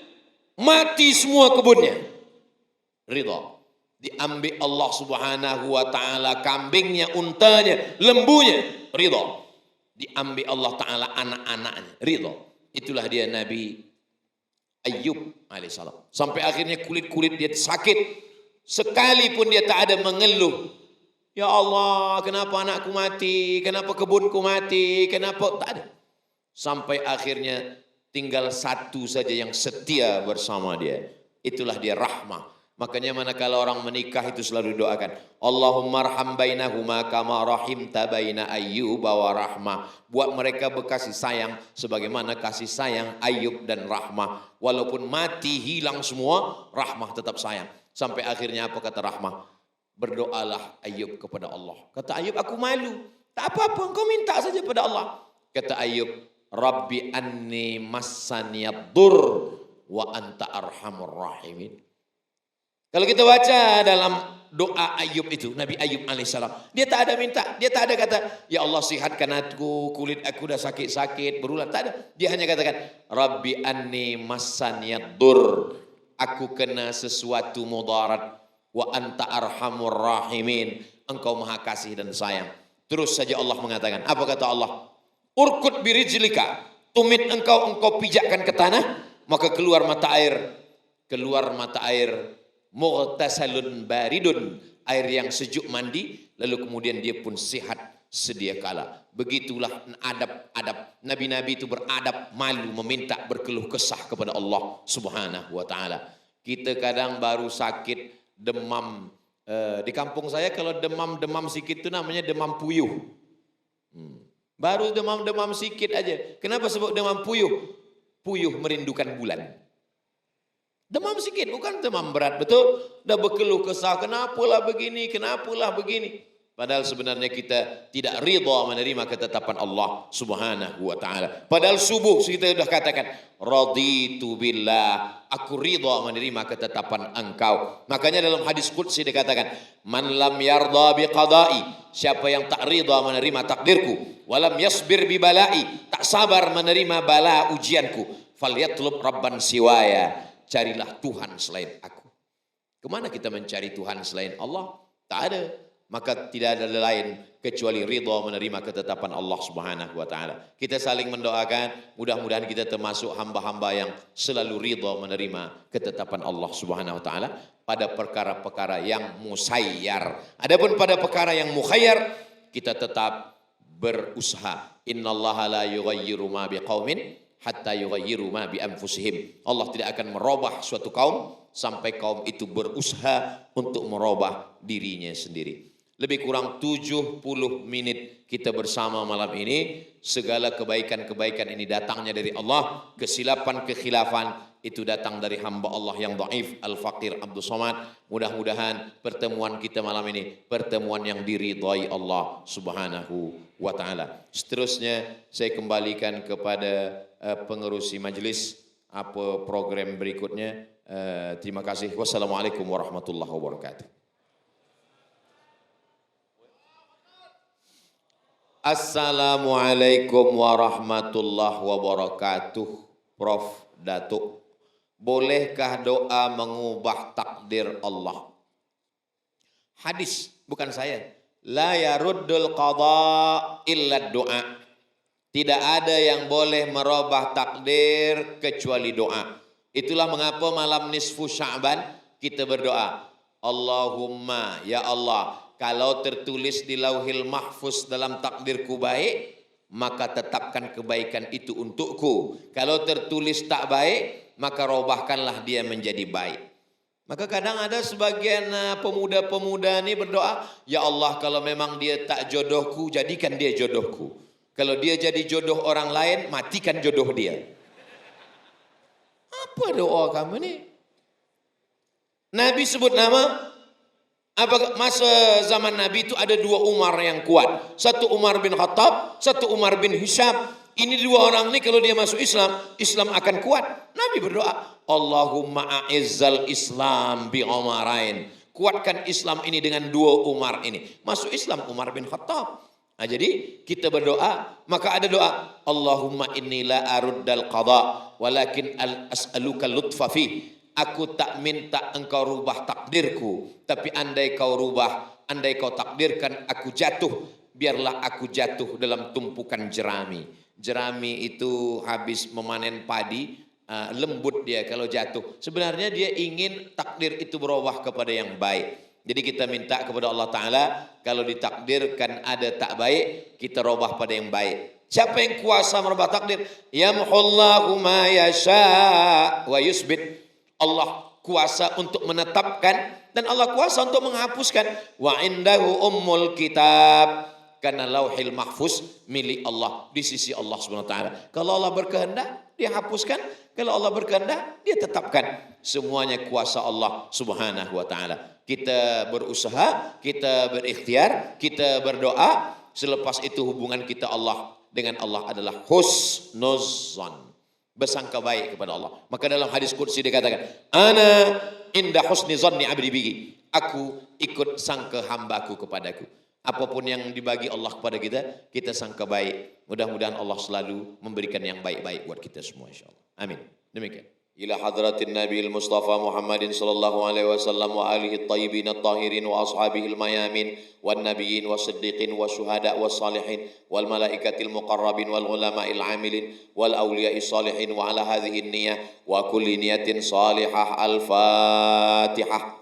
Mati semua kebunnya. Ridha. Diambil Allah Subhanahu wa Ta'ala. Kambingnya, untanya, lembunya. Ridha. Diambil Allah Ta'ala anak-anaknya. Ridha. Itulah dia Nabi Ayyub alaihissalam. Sampai akhirnya kulit-kulit dia sakit. Sekalipun dia tak ada mengeluh. Ya Allah, kenapa anakku mati? Kenapa kebunku mati? Kenapa? Tak ada. Sampai akhirnya tinggal satu saja yang setia bersama dia. Itulah dia rahmah. Makanya manakala orang menikah itu selalu doakan. Allahumma arham bainahuma kama rahimta baina Ayyub wa rahmah. Buat mereka berkasih sayang sebagaimana kasih sayang Ayyub dan rahmah. Walaupun mati hilang semua, rahmah tetap sayang. Sampai akhirnya apa kata rahmah? Berdoalah Ayyub kepada Allah. Kata Ayyub, aku malu. Tak apa-apa, engkau minta saja pada Allah. Kata Ayyub, Rabbi anni massaniyad-dur wa anta arhamur rahimin. Kalau kita baca dalam doa Ayyub itu, Nabi Ayyub alaihissalam, dia tak ada minta, dia tak ada kata, ya Allah sihatkan aku, kulit aku dah sakit-sakit, berulang, tak ada. Dia hanya katakan, Rabbi anni massaniyad-dur. Aku kena sesuatu mudarat. Wa anta arhamur rahimin. Engkau maha kasih dan sayang. Terus saja Allah mengatakan. Apa kata Allah? Urkut birijlika. Tumit engkau pijakkan ke tanah. Maka keluar mata air. Keluar mata air. Mughtasalun baridun. Air yang sejuk mandi. Lalu kemudian dia pun sihat sedia kala. Begitulah adab-adab. Nabi-nabi itu beradab, malu, meminta, berkeluh kesah kepada Allah Subhanahu wa Ta'ala. Kita kadang baru sakit demam. Di kampung saya kalau demam sikit itu namanya demam puyuh. Baru demam sikit aja. Kenapa sebut demam puyuh? Puyuh merindukan bulan. Demam sikit, bukan demam berat, betul? Dah berkeluh kesah, kenapalah begini, kenapalah begini. Padahal sebenarnya kita tidak ridha menerima ketetapan Allah Subhanahu wa Ta'ala. Padahal subuh kita sudah katakan, raditu billah, aku ridha menerima ketetapan engkau. Makanya dalam hadis qudsi dikatakan, man lam yarda biqada'i, siapa yang tak ridha menerima takdirku, walam yasbir bi bala'i, tak sabar menerima bala ujianku, falyatlub rabban siwaya, carilah Tuhan selain aku. Kemana kita mencari Tuhan selain Allah? Tak ada. Maka tidak ada lain kecuali ridha menerima ketetapan Allah Subhanahu wa Ta'ala. Kita saling mendoakan, mudah-mudahan kita termasuk hamba-hamba yang selalu ridha menerima ketetapan Allah Subhanahu wa Ta'ala pada perkara-perkara yang musayyar. Adapun pada perkara yang mukhayyar, kita tetap berusaha. Innallaha la yughayyiru ma biqaumin hatta yughayyiru ma bi anfusihim. Allah tidak akan merubah suatu kaum sampai kaum itu berusaha untuk merubah dirinya sendiri. Lebih kurang 70 menit kita bersama malam ini. Segala kebaikan-kebaikan ini datangnya dari Allah. Kesilapan, kekhilafan itu datang dari hamba Allah yang dhaif, Al-Faqir Abdul Somad. Mudah-mudahan pertemuan kita malam ini pertemuan yang diridhai Allah Subhanahu wa taala. Seterusnya saya kembalikan kepada pengerusi majlis apa program berikutnya. Terima kasih. Wassalamualaikum warahmatullahi wabarakatuh. Assalamualaikum warahmatullahi wabarakatuh. Prof. Datuk, bolehkah doa mengubah takdir Allah? Hadis, bukan saya. La yaruddul qada illa doa. Tidak ada yang boleh merubah takdir kecuali doa. Itulah mengapa malam nisfu Sya'ban kita berdoa. Allahumma, ya Allah, kalau tertulis di lauhil mahfuz dalam takdirku baik, maka tetapkan kebaikan itu untukku. Kalau tertulis tak baik, maka robahkanlah dia menjadi baik. Maka kadang ada sebagian pemuda-pemuda ini berdoa, ya Allah kalau memang dia tak jodohku, jadikan dia jodohku. Kalau dia jadi jodoh orang lain, matikan jodoh dia. Apa doa kamu ini? Nabi sebut nama. Masa zaman Nabi itu ada dua Umar yang kuat. Satu Umar bin Khattab, satu Umar bin Hisham. Ini dua orang ini kalau dia masuk Islam, Islam akan kuat. Nabi berdoa, Allahumma a'izzal Islam bi Umarain. Kuatkan Islam ini dengan dua Umar ini. Masuk Islam Umar bin Khattab. Nah, jadi kita berdoa, maka ada doa, Allahumma inni la aruddal qada, walakin as'aluka lutfa fi. Aku tak minta engkau rubah takdirku, tapi andai kau rubah, andai kau takdirkan aku jatuh, biarlah aku jatuh dalam tumpukan jerami. Jerami itu habis memanen padi, lembut dia kalau jatuh. Sebenarnya dia ingin takdir itu berubah kepada yang baik. Jadi kita minta kepada Allah Ta'ala, kalau ditakdirkan ada tak baik, kita rubah pada yang baik. Siapa yang kuasa merubah takdir? Yamhullahu ma yasha' wa yusbit. Allah kuasa untuk menetapkan dan Allah kuasa untuk menghapuskan. Wa indahu ummul kitab, karena lauhil mahfuz milik Allah di sisi Allah Subhanahu wa taala. Kalau Allah berkehendak dia hapuskan, kalau Allah berkehendak dia tetapkan. Semuanya kuasa Allah Subhanahu wa taala. Kita berusaha, kita berikhtiar, kita berdoa, selepas itu hubungan kita Allah dengan Allah adalah husnuzan. Bersangka baik kepada Allah. Maka dalam hadis qudsi dikatakan, ana inda husni zanni abdi bihi. Aku ikut sangka hambaku kepadaku. Apapun yang dibagi Allah kepada kita, kita sangka baik. Mudah-mudahan Allah selalu memberikan yang baik-baik buat kita semua insyaallah. Amin. Demikian. Ila hadratin Nabi Mustafa Muhammadin sallallahu alaihi wasallam wa alihi at-tayyibin at-tahirin wa ashabihi al-mayamin wan nabiyyin was-siddiqin wasyuhada was-salihin wal malaikatil muqarrabin wal ulama'il 'amilin wal awliya'is salihin wa ala hadhihi an-niyyah wa kulli niyatin salihah. Al-Fatihah.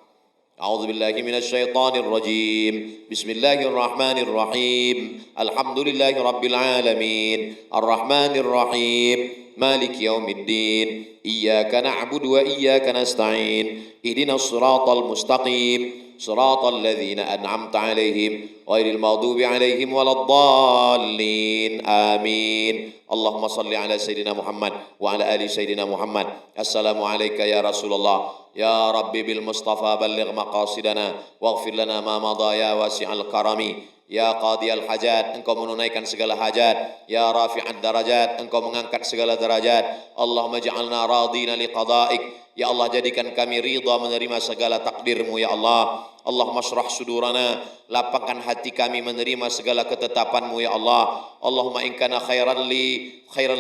A'udzu billahi minasy syaithanir rajim. Bismillahirrahmanirrahim. Alhamdulillahi rabbil alamin. Arrahmanir rahim. مالك يوم الدين إياك نعبد وإياك نستعين اهدنا الصراط المستقيم صراط الذين أنعمت عليهم غير المغضوب عليهم ولا الضالين آمين اللهم صل على سيدنا محمد وعلى آل سيدنا محمد السلام عليك يا رسول الله يا ربي بالمصطفى بلغ مقاصدنا واغفر لنا ما مضى يا واسع الكرم. Ya qadiyal hajat, engkau menunaikan segala hajat. Ya rafi'ad darajat, engkau mengangkat segala derajat. Allahumma ja'alna radina liqada'ik. Ya Allah, jadikan kami ridha menerima segala takdirmu ya Allah. Allahumma syrah sudurana, lapangkan hati kami menerima segala ketetapanmu ya Allah. Allahumma in kana khairan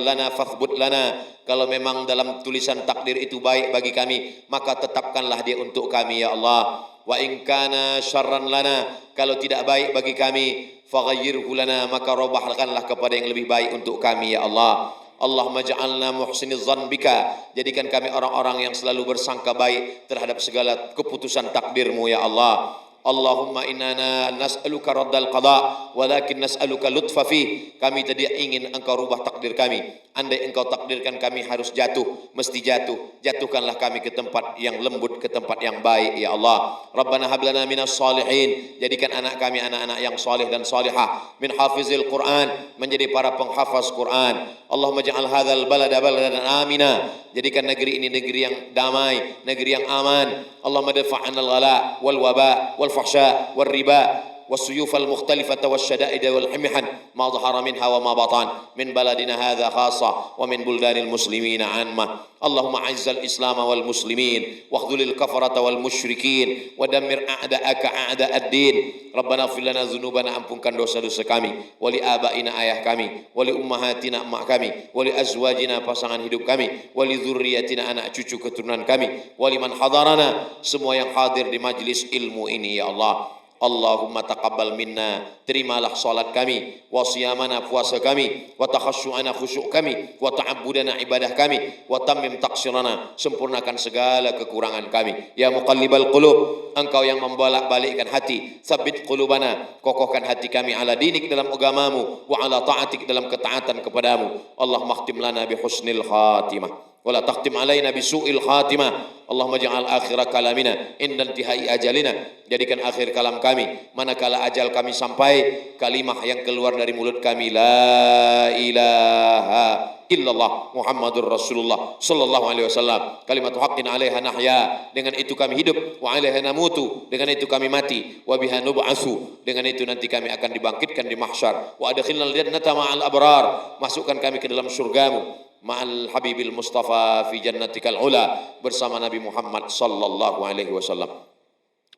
lana fathbut lana. Kalau memang dalam tulisan takdir itu baik bagi kami, maka tetapkanlah dia untuk kami ya Allah. Wa in kana syarran lana, kalau tidak baik bagi kami, faghayyirhu lana, maka robahkanlah kepada yang lebih baik untuk kami ya Allah. Allahumma ja'alna muhsiniz zan bika, jadikan kami orang-orang yang selalu bersangka baik terhadap segala keputusan takdirmu ya Allah. Allahumma innana nas'aluka raddal qada walakin nas'aluka lutfa fi. Kami tidak ingin engkau rubah takdir kami. Andai engkau takdirkan kami harus jatuh, mesti jatuh. Jatuhkanlah kami ke tempat yang lembut, ke tempat yang baik ya Allah. Rabbana hab lana minas salihin. Jadikan anak kami anak-anak yang saleh dan salihah. Min hafizil Quran, menjadi para penghafaz Quran. Allahumma ja'al hadzal balada baladan amina. Jadikan negeri ini negeri yang damai, negeri yang aman. Allahumma dafa'an al-ghala wal waba wal fahsya wal riba والسيوف المختلفة والشدائد والحمحن ما ظهر منها وما بطن من بلدنا هذا خاصة ومن بلدان المسلمين عامة. اللهم أعز الإسلام والمسلمين واخذل الكفرة والمشركين ودمر أعداءك أعداء الدين. ربنا اغفر لنا ذنوبنا, ampunkan dosa-dosa kami, wali abaina ayah kami, wali ummahatina emak kami, wali azwajina pasangan hidup kami, wali dzurriyyatina anak cucu keturunan kami, wali man hadarana, semua yang hadir di majlis ilmu ini ya Allah. Allahumma taqabbal minna, terimalah salat kami, wa siyamana puasa kami, wa takhasyu'ana khusyuk kami, wa ta'abbudana ibadah kami, wa tammim taqsirana, sempurnakan segala kekurangan kami. Ya muqallibal qulub, engkau yang membolak-balikkan hati, tsabbit qulubana, kokohkan hati kami ala dinik dalam agamamu, wa ala ta'atik dalam ketaatan kepadamu. Allahumma khtim lana bi husnil khatimah wala takhtim alaina bisu'il khatimah. Allahumma ja'al akhira kalamina inda intihai ajalina, jadikan akhir kalam kami manakala ajal kami sampai, kalimah yang keluar dari mulut kami la ilaha illallah Muhammadur Rasulullah sallallahu alaihi wasallam, kalimatu haqqin 'alaiha nahya, dengan itu kami hidup, wa 'alaiha namutu, dengan itu kami mati, wa biha nub'atsu, dengan itu nanti kami akan dibangkitkan di mahsyar, wa adkhilnal jannata ma'al abrar, masukkan kami ke dalam surgamu, ma'al habibil mustafa fi jannatikal ula, bersama Nabi Muhammad sallallahu alaihi wasallam.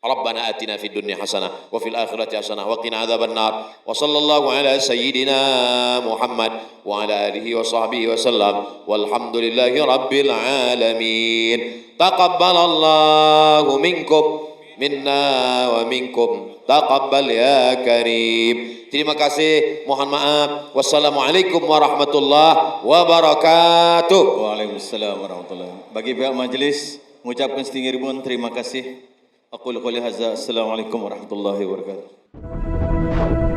Rabbana atina fid dunya hasanah wa fil akhirati hasanah wa qina adzaban nar. Wa sallallahu ala sayyidina Muhammad wa ala alihi wa sahbihi wasallam. Walhamdulillahi rabbil alamin. Taqabbalallahu minkum minna wa minkum. Taqabbal ya karim. Terima kasih, mohon maaf. Wassalamualaikum warahmatullahi wabarakatuh. Waalaikumsalam warahmatullahi wabarakatuh. Bagi pihak majlis mengucapkan setinggi ribuan terima kasih. Aqulu qouli hadza. Assalamualaikum warahmatullahi wabarakatuh.